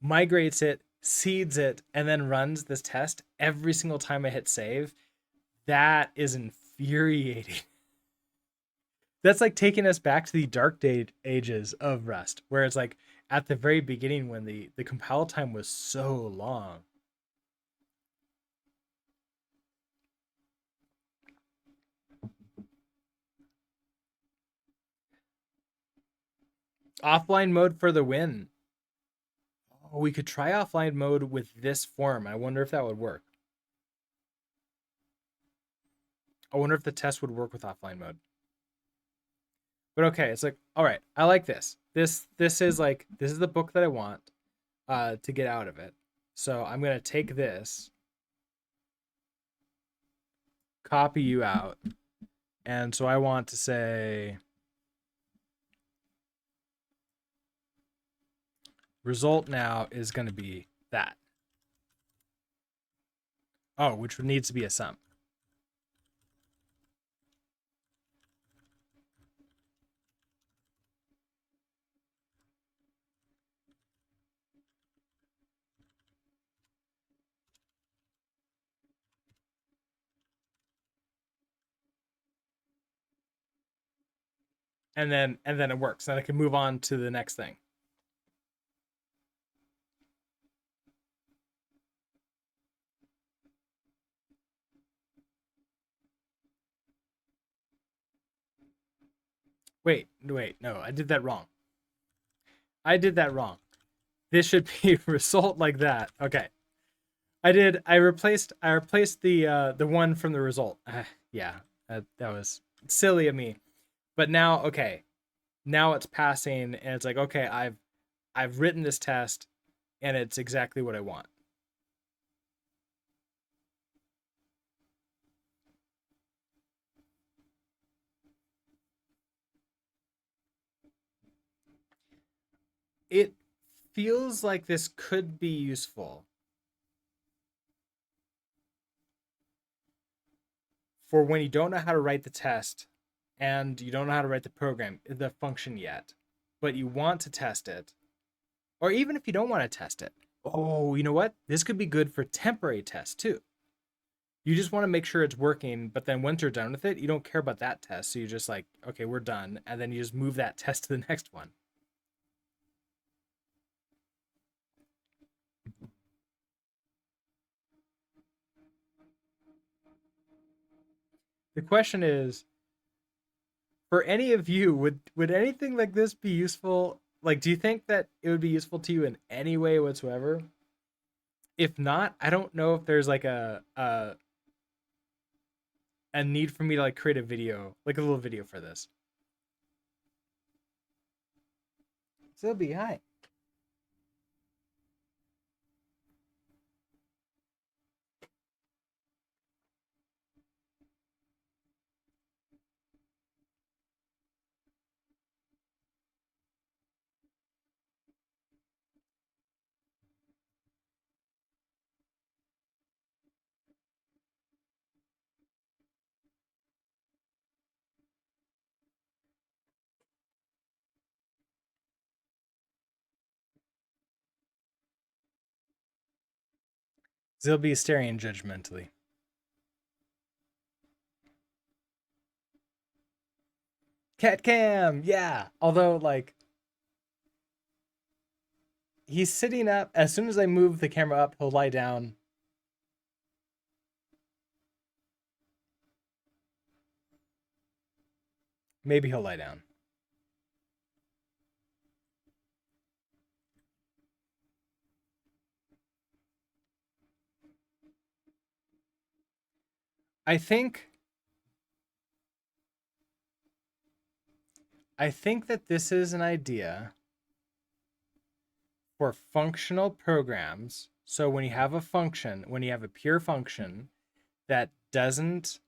migrates it, seeds it, and then runs this test every single time I hit save. That is infuriating. That's like taking us back to the dark ages of Rust, where it's like at the very beginning when the compile time was so long. Offline mode for the win. Oh, we could try offline mode with this form. I wonder if that would work. I wonder if the test would work with offline mode. But okay, it's like, all right, I like this. This is like, this is the book that I want to get out of it. So I'm gonna take this, copy you out, and so I want to say result now is gonna be that. Oh, which needs to be a sum. And then it works. Then I can move on to the next thing. Wait, no, I did that wrong. I did that wrong. This should be result like that. Okay. I replaced the one from the result. Yeah, that was silly of me. But now, okay, now it's passing, and it's like, okay, I've written this test, and it's exactly what I want. It feels like this could be useful for when you don't know how to write the test and you don't know how to write the program, the function yet, but you want to test it, or even if you don't want to test it. Oh, you know what? This could be good for temporary tests too. You just want to make sure it's working, but then once you're done with it, you don't care about that test. So you're just like, okay, we're done. And then you just move that test to the next one. The question is, for any of you, would anything like this be useful? Like, do you think that it would be useful to you in any way whatsoever? If not, I don't know if there's like a need for me to like create a video, like a little video for this. So it'll be hi. They'll be staring judgmentally. Cat cam, yeah. Although like he's sitting up. As soon as I move the camera up, he'll lie down. Maybe he'll lie down. I think I think that this is an idea for functional programs. So when you have a function, when you have a pure function that doesn't,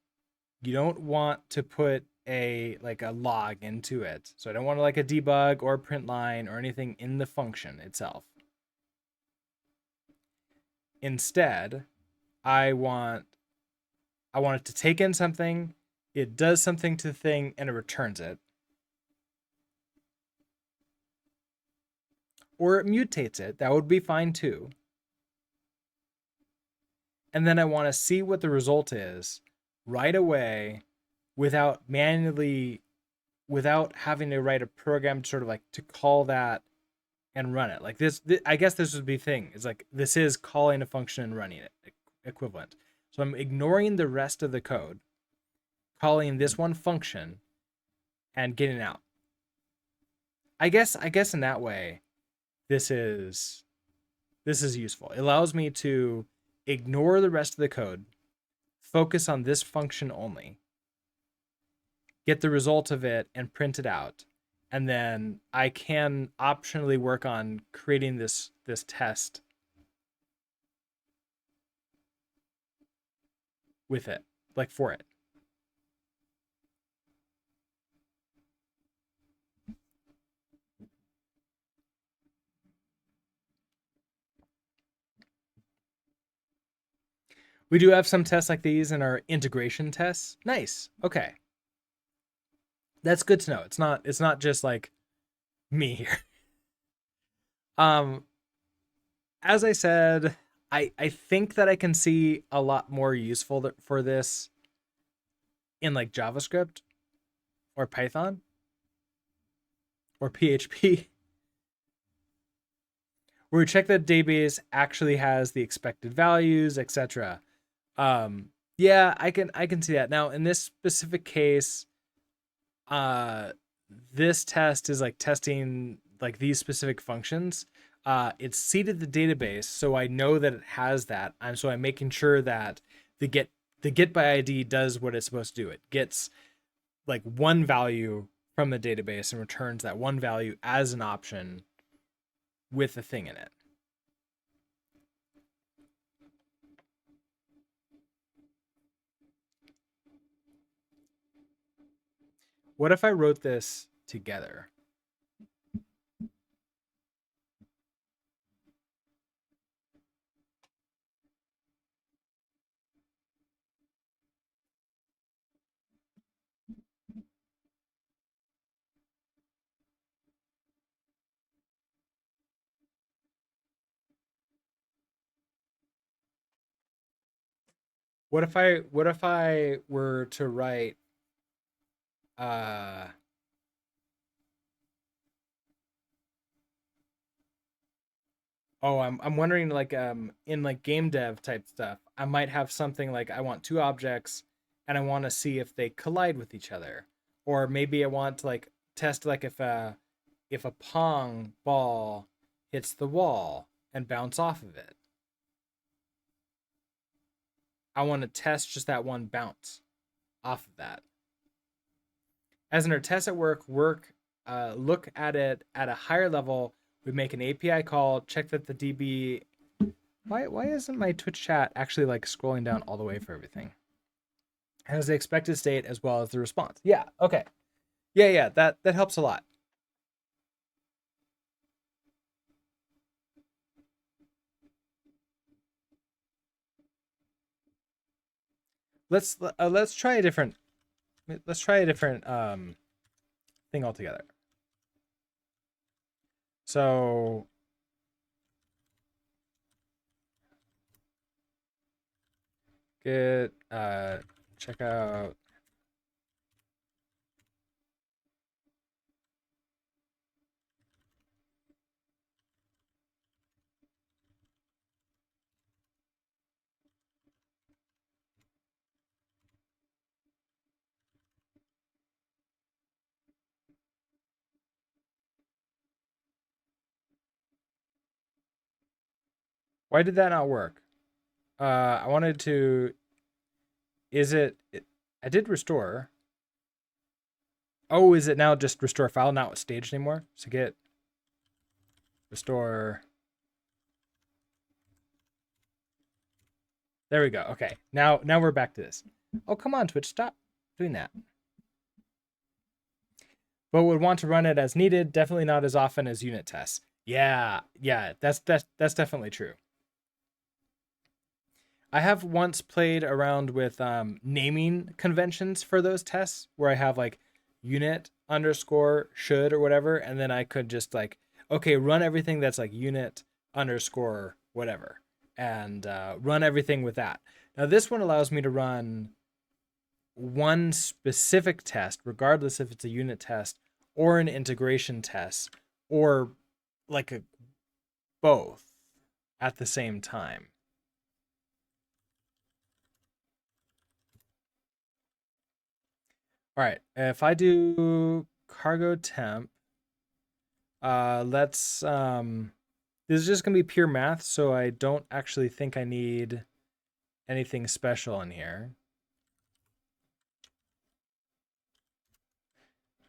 you don't want to put a like a log into it. So I don't want to like a debug or print line or anything in the function itself. Instead, I want I want it to take in something, it does something to the thing, and it returns it. Or it mutates it. That would be fine too. And then I want to see what the result is right away without manually, without having to write a program to sort of like to call that and run it. Like this I guess this would be the thing. It's like this is calling a function and running it equivalent. So I'm ignoring the rest of the code, calling this one function and getting out. I guess in that way, this is this is useful. It allows me to ignore the rest of the code, focus on this function only, get the result of it and print it out. And then I can optionally work on creating this test with it, like for it. We do have some tests like these in our integration tests. Nice. Okay. That's good to know. It's not just like me here. As I said, I think that I can see a lot more useful for this in like JavaScript or Python or PHP, where we check that database actually has the expected values, etc. Yeah, I can see that. Now in this specific case, this test is like testing like these specific functions. It's seeded the database, so I know that it has that. So I'm making sure that the get by ID does what it's supposed to do. It gets like one value from the database and returns that one value as an option with the thing in it. What if I wrote this together? What if I were to write uh oh, I'm wondering like in like game dev type stuff, I might have something like I want two objects and I want to see if they collide with each other. Or maybe I want to like test like if a pong ball hits the wall and bounce off of it. I want to test just that one bounce off of that. As in our test at work, look at it at a higher level. We make an API call, check that the DB. Why isn't my Twitch chat actually like scrolling down all the way for everything? Has the expected state as well as the response. Yeah. Okay. Yeah. That helps a lot. Let's try a different thing altogether. So get check out why did that not work? I wanted to is it I did restore. Oh, is it now just restore file, not staged anymore? So get restore. There we go. Okay. Now we're back to this. Oh, come on, Twitch, stop doing that. But would want to run it as needed, definitely not as often as unit tests. Yeah, that's definitely true. I have once played around with naming conventions for those tests where I have like unit underscore should or whatever, and then I could just like, okay, run everything that's like unit underscore whatever, and run everything with that. Now this one allows me to run one specific test, regardless if it's a unit test or an integration test or like a both at the same time. All right, if I do cargo temp, let's This is just going to be pure math, so I don't actually think I need anything special in here.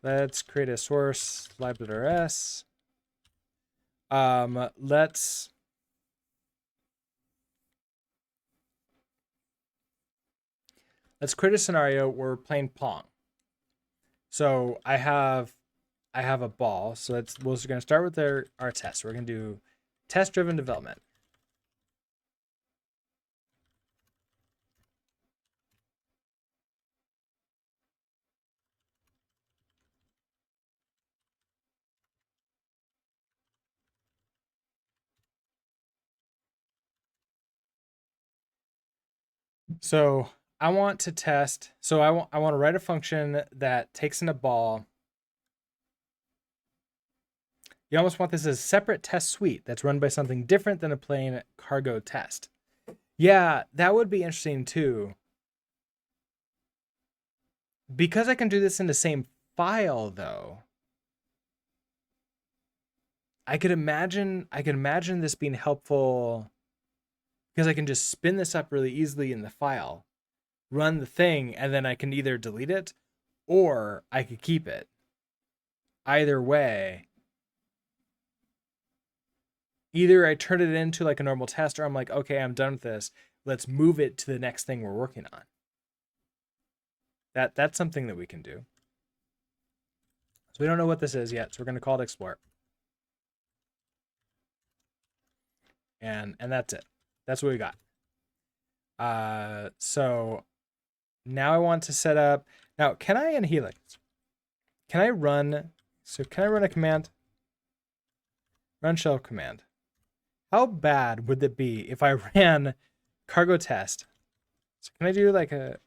Let's create a source lib.rs. Let's create a scenario where we're playing Pong. So I have a ball. So we're going to start with our test. We're going to do test-driven development. So I want to test. So I want to write a function that takes in a ball. You almost want this as a separate test suite that's run by something different than a plain cargo test. Yeah, that would be interesting too. Because I can do this in the same file though, I could imagine this being helpful because I can just spin this up really easily in the file, run the thing, and then I can either delete it or I could keep it. Either way, either I turn it into like a normal test or I'm like, okay, I'm done with this. Let's move it to the next thing we're working on. That's something that we can do. So we don't know what this is yet, so we're going to call it explore. And that's it. That's what we got. So now I want to set up. Now, can I in Helix? Can I run? So can I run a command? Run shell command. How bad would it be if I ran cargo test? So can I do like a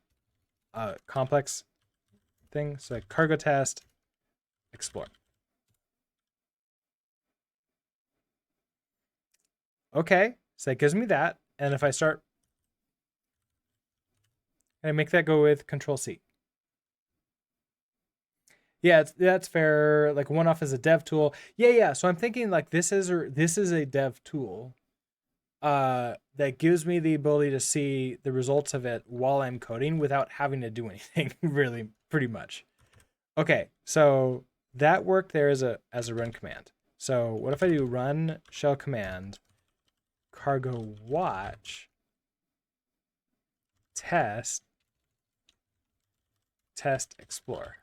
complex thing? So like cargo test explore. Okay, so that gives me that. And if I start, can I make that go with Control C? Yeah, that's fair. Like one off as a dev tool. Yeah. So I'm thinking like this is a dev tool that gives me the ability to see the results of it while I'm coding without having to do anything, really, pretty much. Okay, so that worked there as a run command. So what if I do run shell command cargo watch test explore.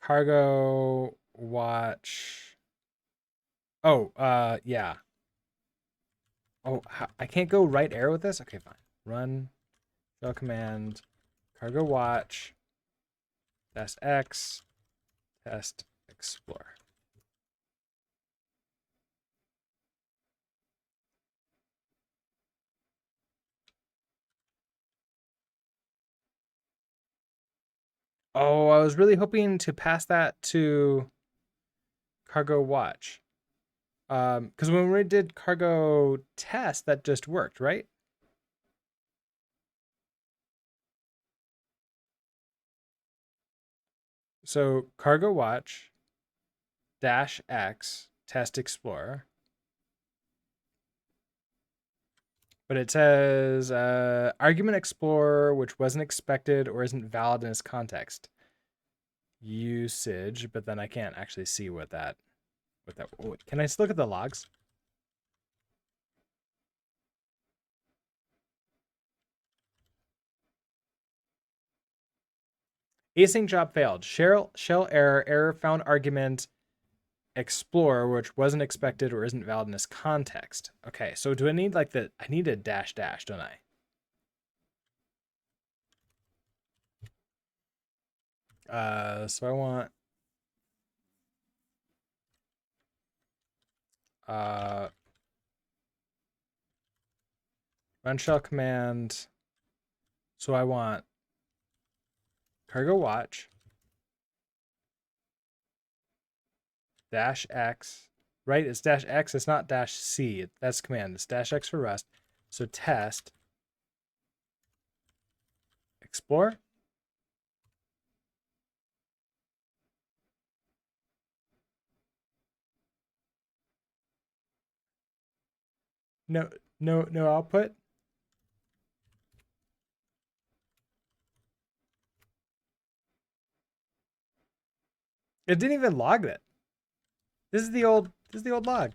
Cargo watch. Oh, yeah. Oh, I can't go right arrow with this? Okay, fine. Run shell command cargo watch test x test explore. Oh, I was really hoping to pass that to cargo watch. Because when we did cargo test, that just worked, right? So cargo watch -x test explorer. But it says argument explorer, which wasn't expected or isn't valid in its context. Usage, but then I can't actually see what that. Oh, can I just look at the logs? Async job failed. Shell error found argument explore, which wasn't expected or isn't valid in this context. Okay, so do I need like I need a dash, don't I? So I want run shell command. So I want cargo watch -x, right? It's -x. It's not -c. That's command. It's -x for Rust. So test explore. No output. It didn't even log it. This is the old log.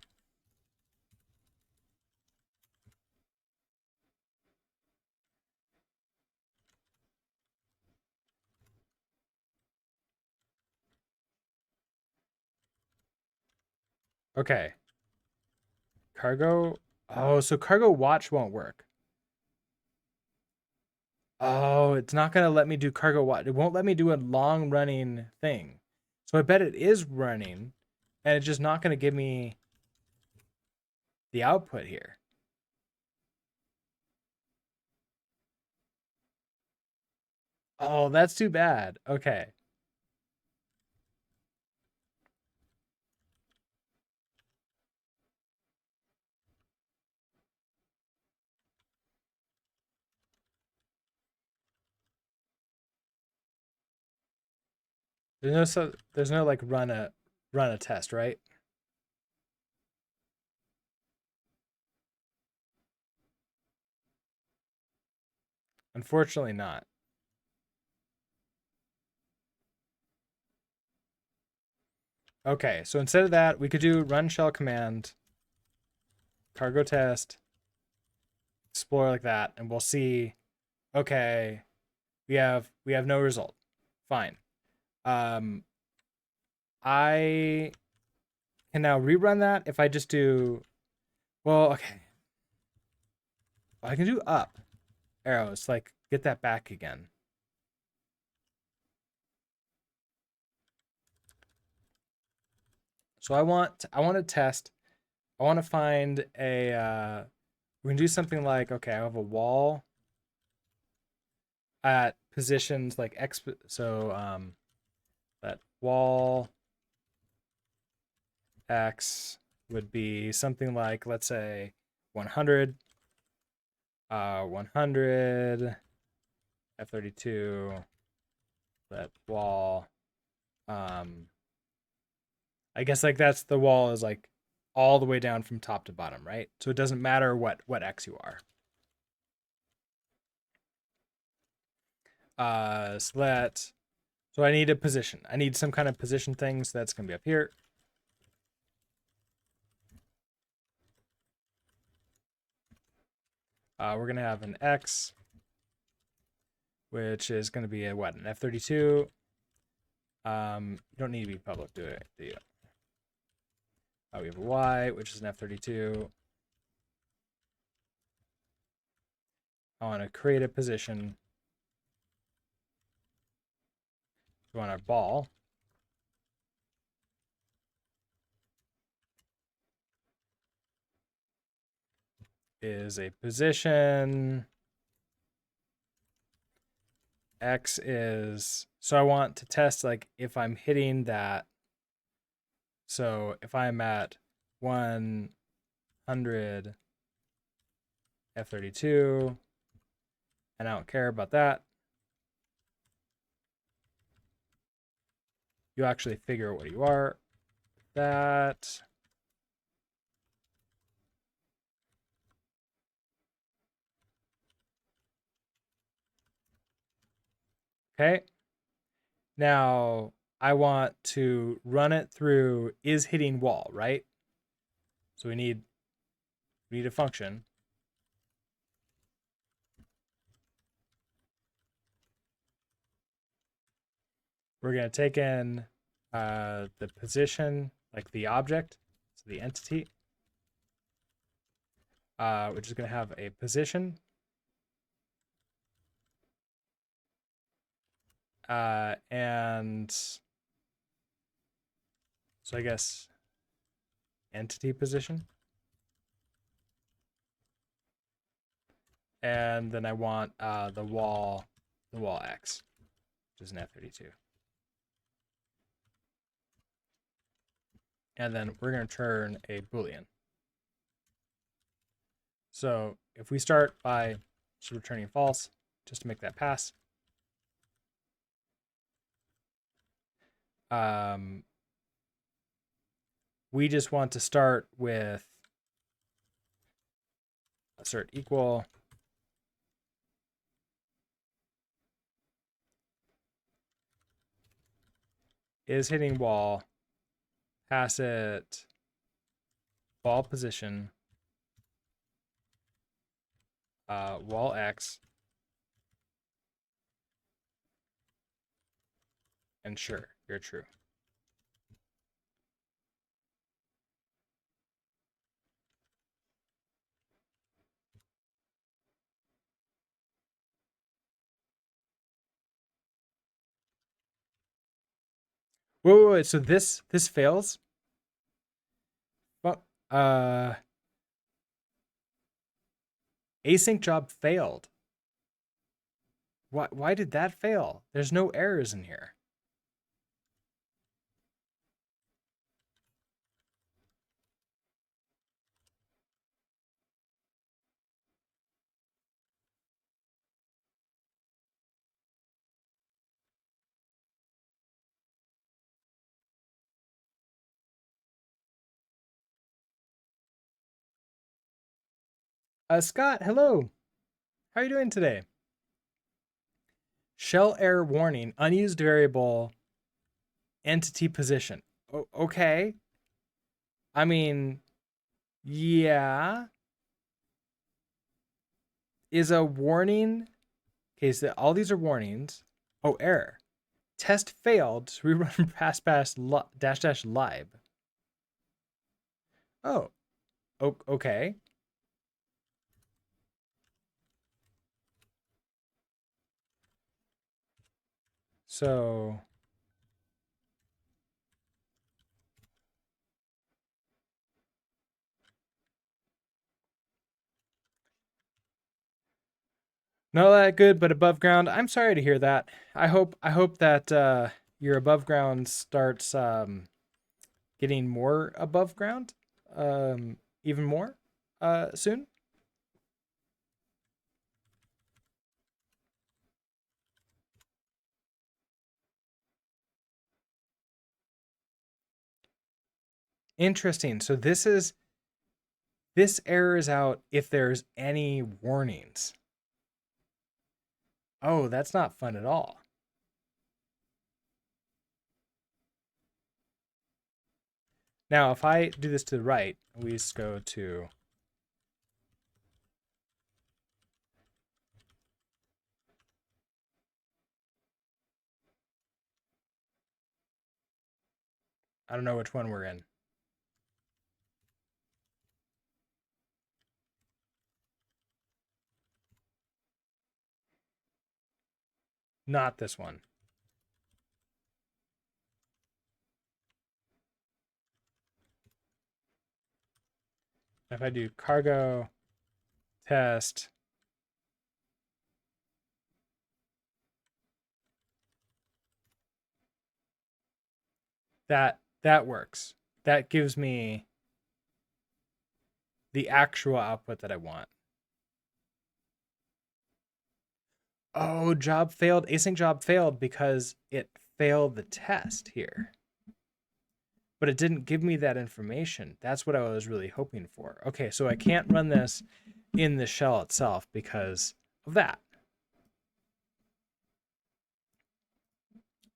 Okay. Cargo. Oh, so cargo watch won't work. Oh, it's not gonna let me do cargo watch. It won't let me do a long running thing. So I bet it is running, and it's just not gonna give me the output here. Oh, that's too bad. Okay. There's no like run a test, right? Unfortunately not. Okay, so instead of that, we could do run shell command, cargo test, explore like that, and we'll see, okay, we have no result. Fine. Um I can now rerun that if I just do, well, okay. I can do up arrows, like get that back again. So I want to test. I want to find a we can do something like, okay, I have a wall at positions like X, so that wall X would be something like, let's say 100 100 F32, that wall, um I guess like that's the wall is like all the way down from top to bottom, right? So it doesn't matter what X you are. So I need a position. I need some kind of position thing, so that's gonna be up here. We're gonna have an X, which is gonna be a what, an F32. You don't need to be public, do you? We have a Y, which is an F32. I want to create a position. We want our ball. Is a position. X is, so I want to test like if I'm hitting that. So if I'm at 100 F32, and I don't care about that, you actually figure what you are. That. Okay. Now I want to run it through is hitting wall, right? So we need a function. We're going to take in the position, like the object, so the entity, which is going to have a position. And so I guess entity position. And then I want the wall X, which is an F32. And then we're going to turn a Boolean. So if we start by just returning false, just to make that pass, we just want to start with assert equal is hitting wall, pass it ball position, wall X, and sure, you're true. Wait. So this fails? Well, async job failed. Why did that fail? There's no errors in here. Scott, hello. How are you doing today? Shell error warning, unused variable, entity position. Okay. I mean, yeah. Is a warning. Okay, so all these are warnings. Oh, error. Test failed. Rerun dash lib. Oh, okay. So not that good, but above ground. I'm sorry to hear that. I hope that your above ground starts getting more above ground, even more soon. Interesting. So this error is out if there's any warnings. Oh, that's not fun at all. Now, if I do this to the right, we just go to I don't know which one we're in. Not this one. If I do cargo test that works. That gives me the actual output that I want. Oh, job failed. Async job failed because it failed the test here. But it didn't give me that information. That's what I was really hoping for. Okay, so I can't run this in the shell itself because of that.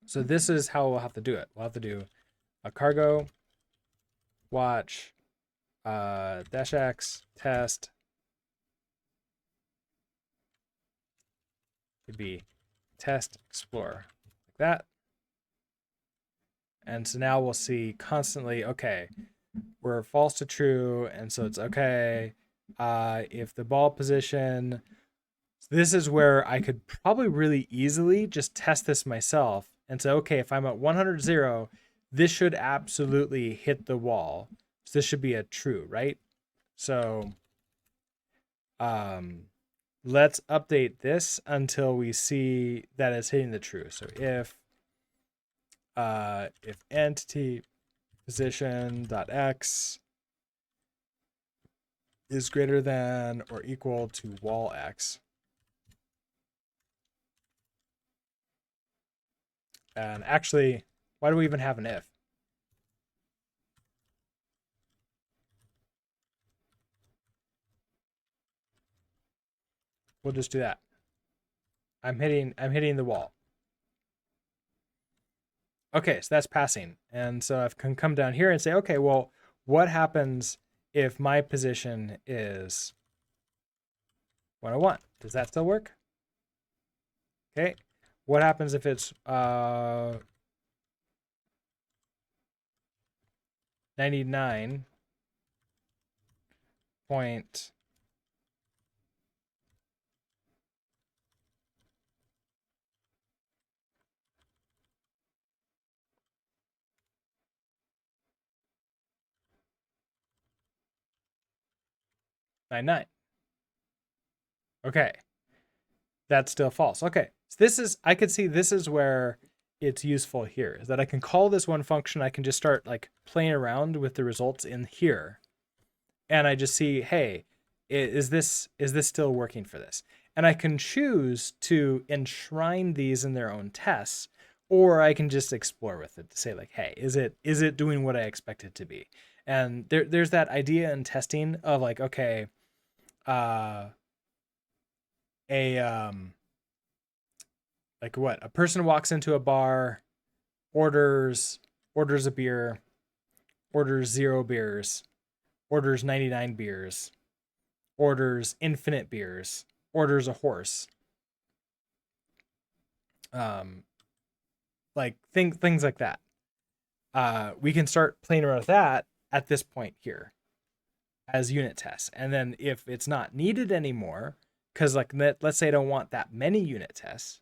So this is how we'll have to do it. We'll have to do a cargo watch dash x test. It'd be test explore like that. And so now we'll see constantly, okay, we're false to true, and so it's okay. If the ball position, this is where I could probably really easily just test this myself and say, okay, if I'm at 100, 0, this should absolutely hit the wall. So this should be a true, right? So let's update this until we see that it's hitting the true. So if entity position dot x is greater than or equal to wall x, and actually, why do we even have an if? We'll just do that. I'm hitting the wall. Okay, so that's passing. And so I can come down here and say, okay, well, what happens if my position is 101? Does that still work? Okay. What happens if it's 99 point 99? Okay. That's still false. Okay. So this is, I could see this is where it's useful here, is that I can call this one function. I can just start like playing around with the results in here. And I just see, hey, is this still working for this? And I can choose to enshrine these in their own tests, or I can just explore with it to say like, hey, is it doing what I expect it to be? And there's that idea in testing of like, okay, uh, a like what, a person walks into a bar, orders a beer, orders 0 beers, orders 99 beers, orders infinite beers, orders a horse. Like things like that. We can start playing around with that at this point here as unit tests. And then if it's not needed anymore, because like let's say I don't want that many unit tests,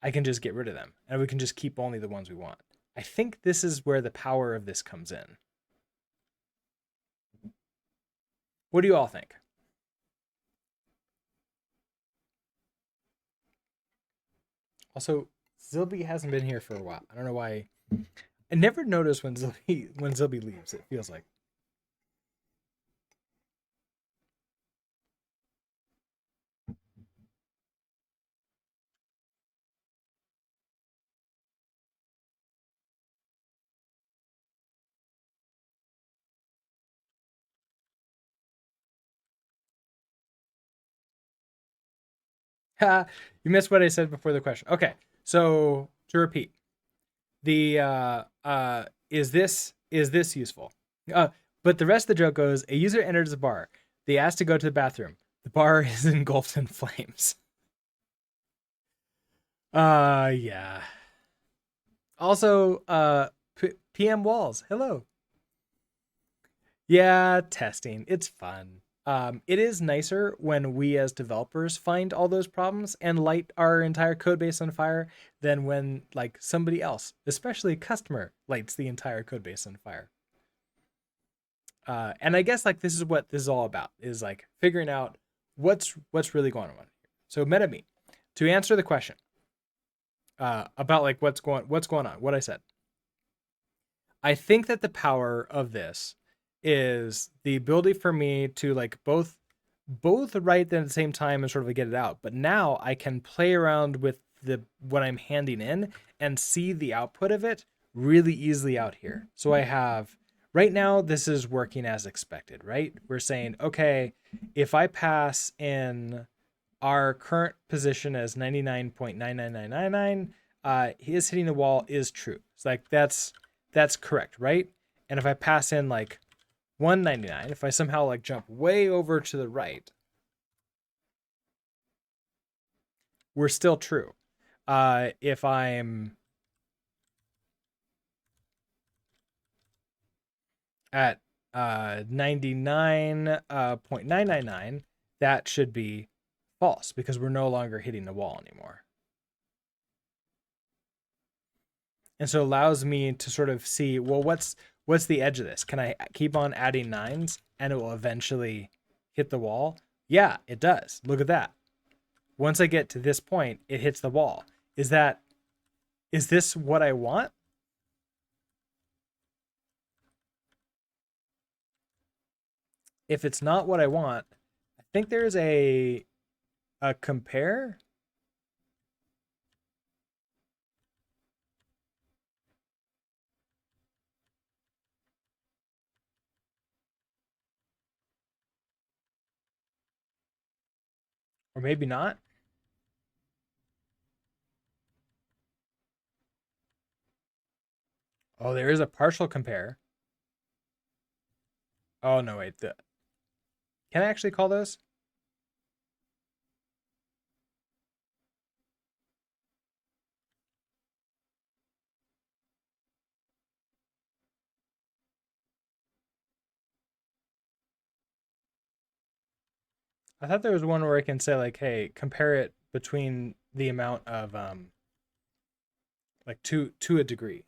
I can just get rid of them and we can just keep only the ones we want. I think this is where the power of this comes in. What do you all think? Also, Zilby hasn't been here for a while. I don't know why. I never notice when Zilby leaves. It feels like. You missed what I said before the question. Okay, so to repeat, the is this useful? But the rest of the joke goes: a user enters a bar. They ask to go to the bathroom. The bar is engulfed in flames. Yeah. Also, PM Walls. Hello. Yeah, testing. It's fun. It is nicer when we as developers find all those problems and light our entire code base on fire than when like somebody else, especially a customer, lights the entire code base on fire. And I guess like this is what this is all about, is like figuring out what's really going on. So MetaMe, to answer the question about like what's going on, what I said. I think that the power of this is the ability for me to like both write them at the same time and sort of get it out. But now I can play around with the what I'm handing in and see the output of it really easily out here. So I have right now this is working as expected, right? We're saying, okay, if I pass in our current position as 99.99999, his hitting the wall is true. It's like that's correct, right? And if I pass in like 199, if I somehow like jump way over to the right, we're still true. If I'm at 99.999, that should be false because we're no longer hitting the wall anymore. And so it allows me to sort of see, well, what's the edge of this? Can I keep on adding nines and it will eventually hit the wall? Yeah, it does. Look at that. Once I get to this point, it hits the wall. Is this what I want? If it's not what I want, I think there's a compare. Or maybe not. Oh, there is a partial compare. Oh, no, wait. Can I actually call those? I thought there was one where I can say like, hey, compare it between the amount of like to a degree.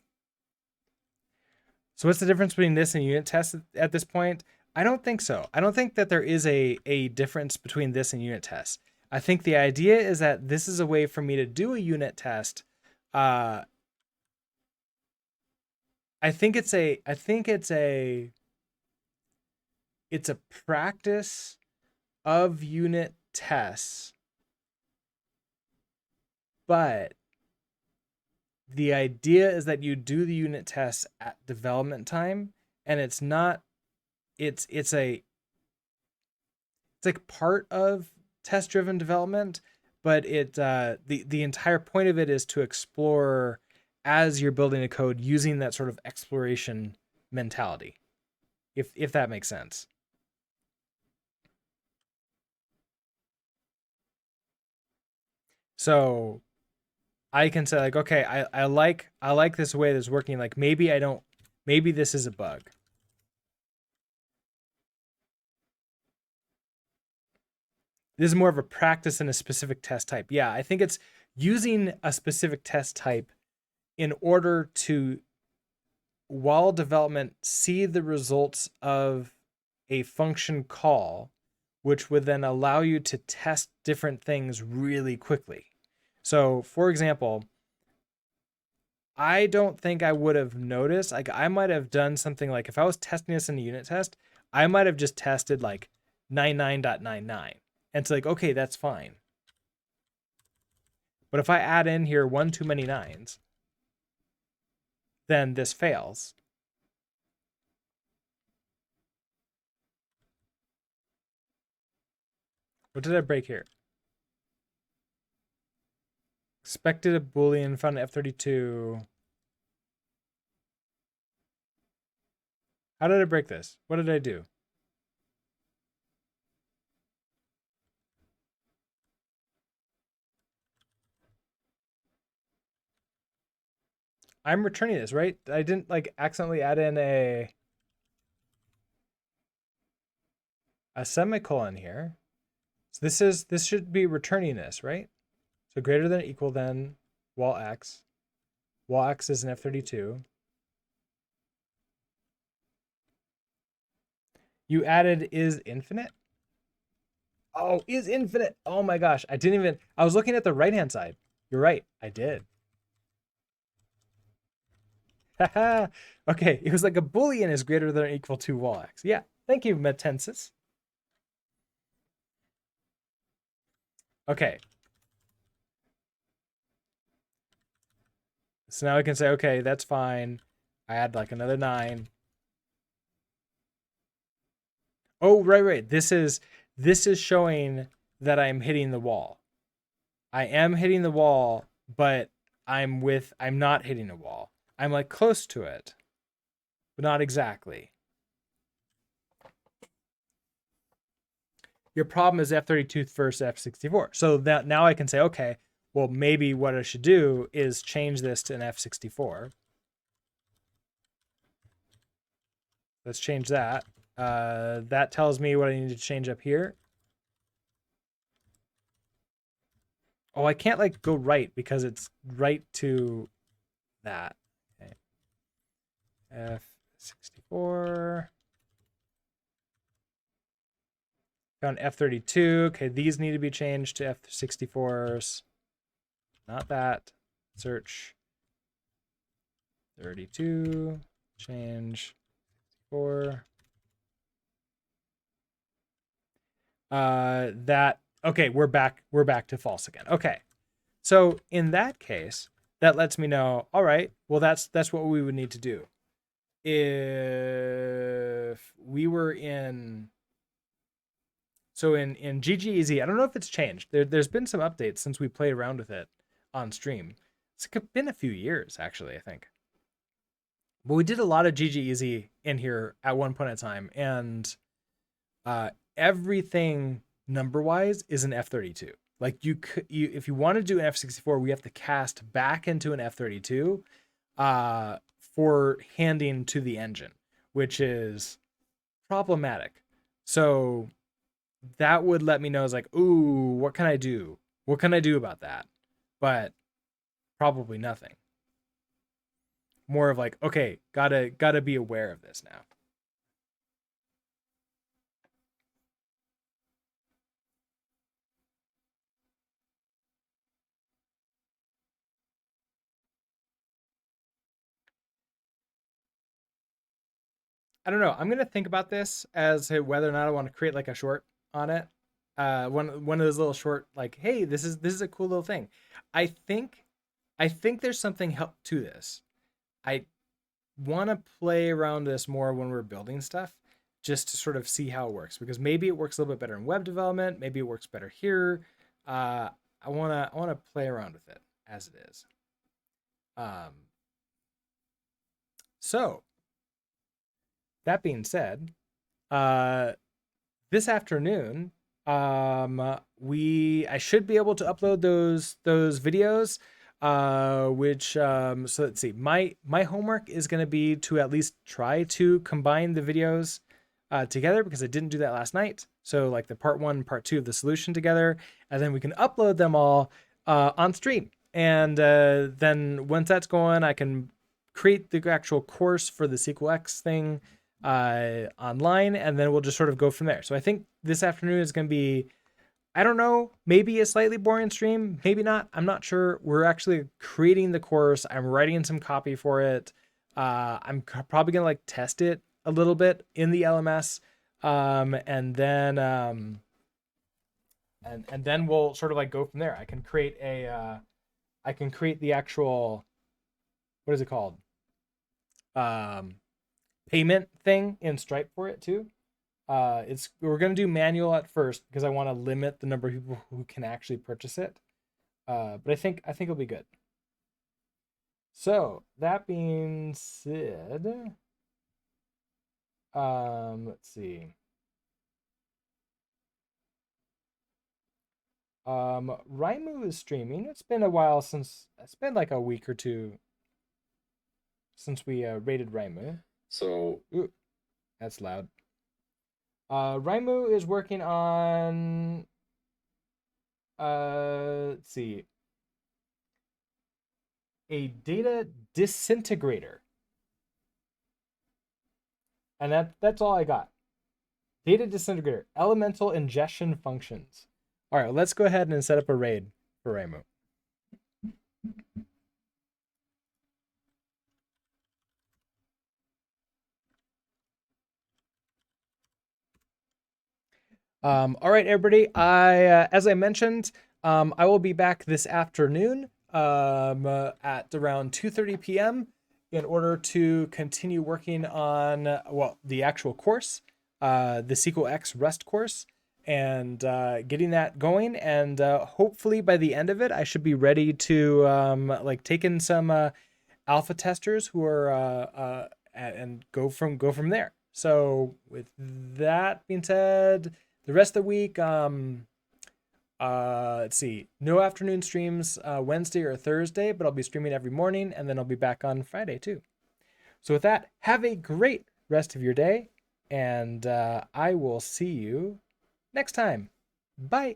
So what's the difference between this and unit test at this point? I don't think so. I don't think that there is a difference between this and unit test. I think the idea is that this is a way for me to do a unit test. I think it's a practice of unit tests, but the idea is that you do the unit tests at development time, and it's not it's like part of test driven development, but the entire point of it is to explore as you're building a code using that sort of exploration mentality, if that makes sense. So I can say like, okay, I like this way that's working. Like maybe I don't, maybe this is a bug. This is more of a practice in a specific test type. Yeah, I think it's using a specific test type in order to, while development, see the results of a function call, which would then allow you to test different things really quickly. So, for example, I don't think I would have noticed. Like, I might have done something like if I was testing this in a unit test, I might have just tested like 99.99. And it's like, okay, that's fine. But if I add in here one too many nines, then this fails. What did I break here? Expected a Boolean found in F32. How did I break this? What did I do? I'm returning this, right? I didn't like accidentally add in a semicolon here. So this should be returning this, right? So greater than or equal than wall x. Wall x is an F32. You added is infinite? Oh, is infinite. Oh my gosh. I was looking at the right-hand side. You're right. I did. Okay. It was like a Boolean is greater than or equal to wall x. Yeah. Thank you, Metensis. Okay. So now I can say, okay, that's fine. I add like another 9. Oh, right. This is showing that I'm hitting the wall. I am hitting the wall, but I'm not hitting a wall. I'm like close to it, but not exactly. Your problem is F32 versus F64. So that now I can say, okay, well, maybe what I should do is change this to an F64. Let's change that. That tells me what I need to change up here. Oh, I can't like go right because it's right to that. Okay. F64. Found F32. Okay, these need to be changed to F64s. Not that. Search 32. Change 4. That okay, we're back to false again. Okay. So in that case, that lets me know, all right, well that's what we would need to do. If we were in So in GGEZ, I don't know if it's changed. There's been some updates since we played around with it on stream. It's been a few years, actually, I think. But we did a lot of GGEZ in here at one point in time, and everything number wise is an F32. Like if you want to do an F64, we have to cast back into an F32 for handing to the engine, which is problematic. So that would let me know, is like, ooh, what can I do? What can I do about that? But probably nothing. More of like, okay, gotta be aware of this now. I don't know. I'm gonna think about this as to whether or not I want to create like a short on it. One of those little short, like, hey, this is a cool little thing. I think I think there's something help to this. I want to play around this more when we're building stuff, just to sort of see how it works, because maybe it works a little bit better in web development, maybe it works better here. I wanna play around with it as it is. Um, so that being said, uh, this afternoon, we I should be able to upload those videos. Which so let's see. My homework is going to be to at least try to combine the videos together, because I didn't do that last night. So like the part one, part two of the solution together, and then we can upload them all on stream. And then once that's going, I can create the actual course for the SQLX thing online, and then we'll just sort of go from there. So I think this afternoon is going to be, I don't know, maybe a slightly boring stream, maybe not. I'm not sure. We're actually creating the course. I'm writing some copy for it. I'm probably gonna like test it a little bit in the LMS, and then and then we'll sort of like go from there. I can create the actual, what is it called? Um, Payment thing in Stripe for it too. It's We're gonna do manual at first because I want to limit the number of people who can actually purchase it. But I think it'll be good. So that being said, let's see. Raimu is streaming. It's been a while since, it's been like a week or two since we rated Raimu. So, ooh, that's loud. Raimu is working on, let's see, a data disintegrator. And that's all I got. Data disintegrator, elemental ingestion functions. All right, let's go ahead and set up a raid for Raimu. All right, everybody. As I mentioned, I will be back this afternoon at around 2:30 p.m. in order to continue working on, well, the actual course, the SQLX Rust course, and getting that going. And hopefully by the end of it, I should be ready to like take in some alpha testers who are and go from there. So with that being said, the rest of the week, let's see, no afternoon streams Wednesday or Thursday, but I'll be streaming every morning, and then I'll be back on Friday too. So with that, have a great rest of your day, and I will see you next time. Bye.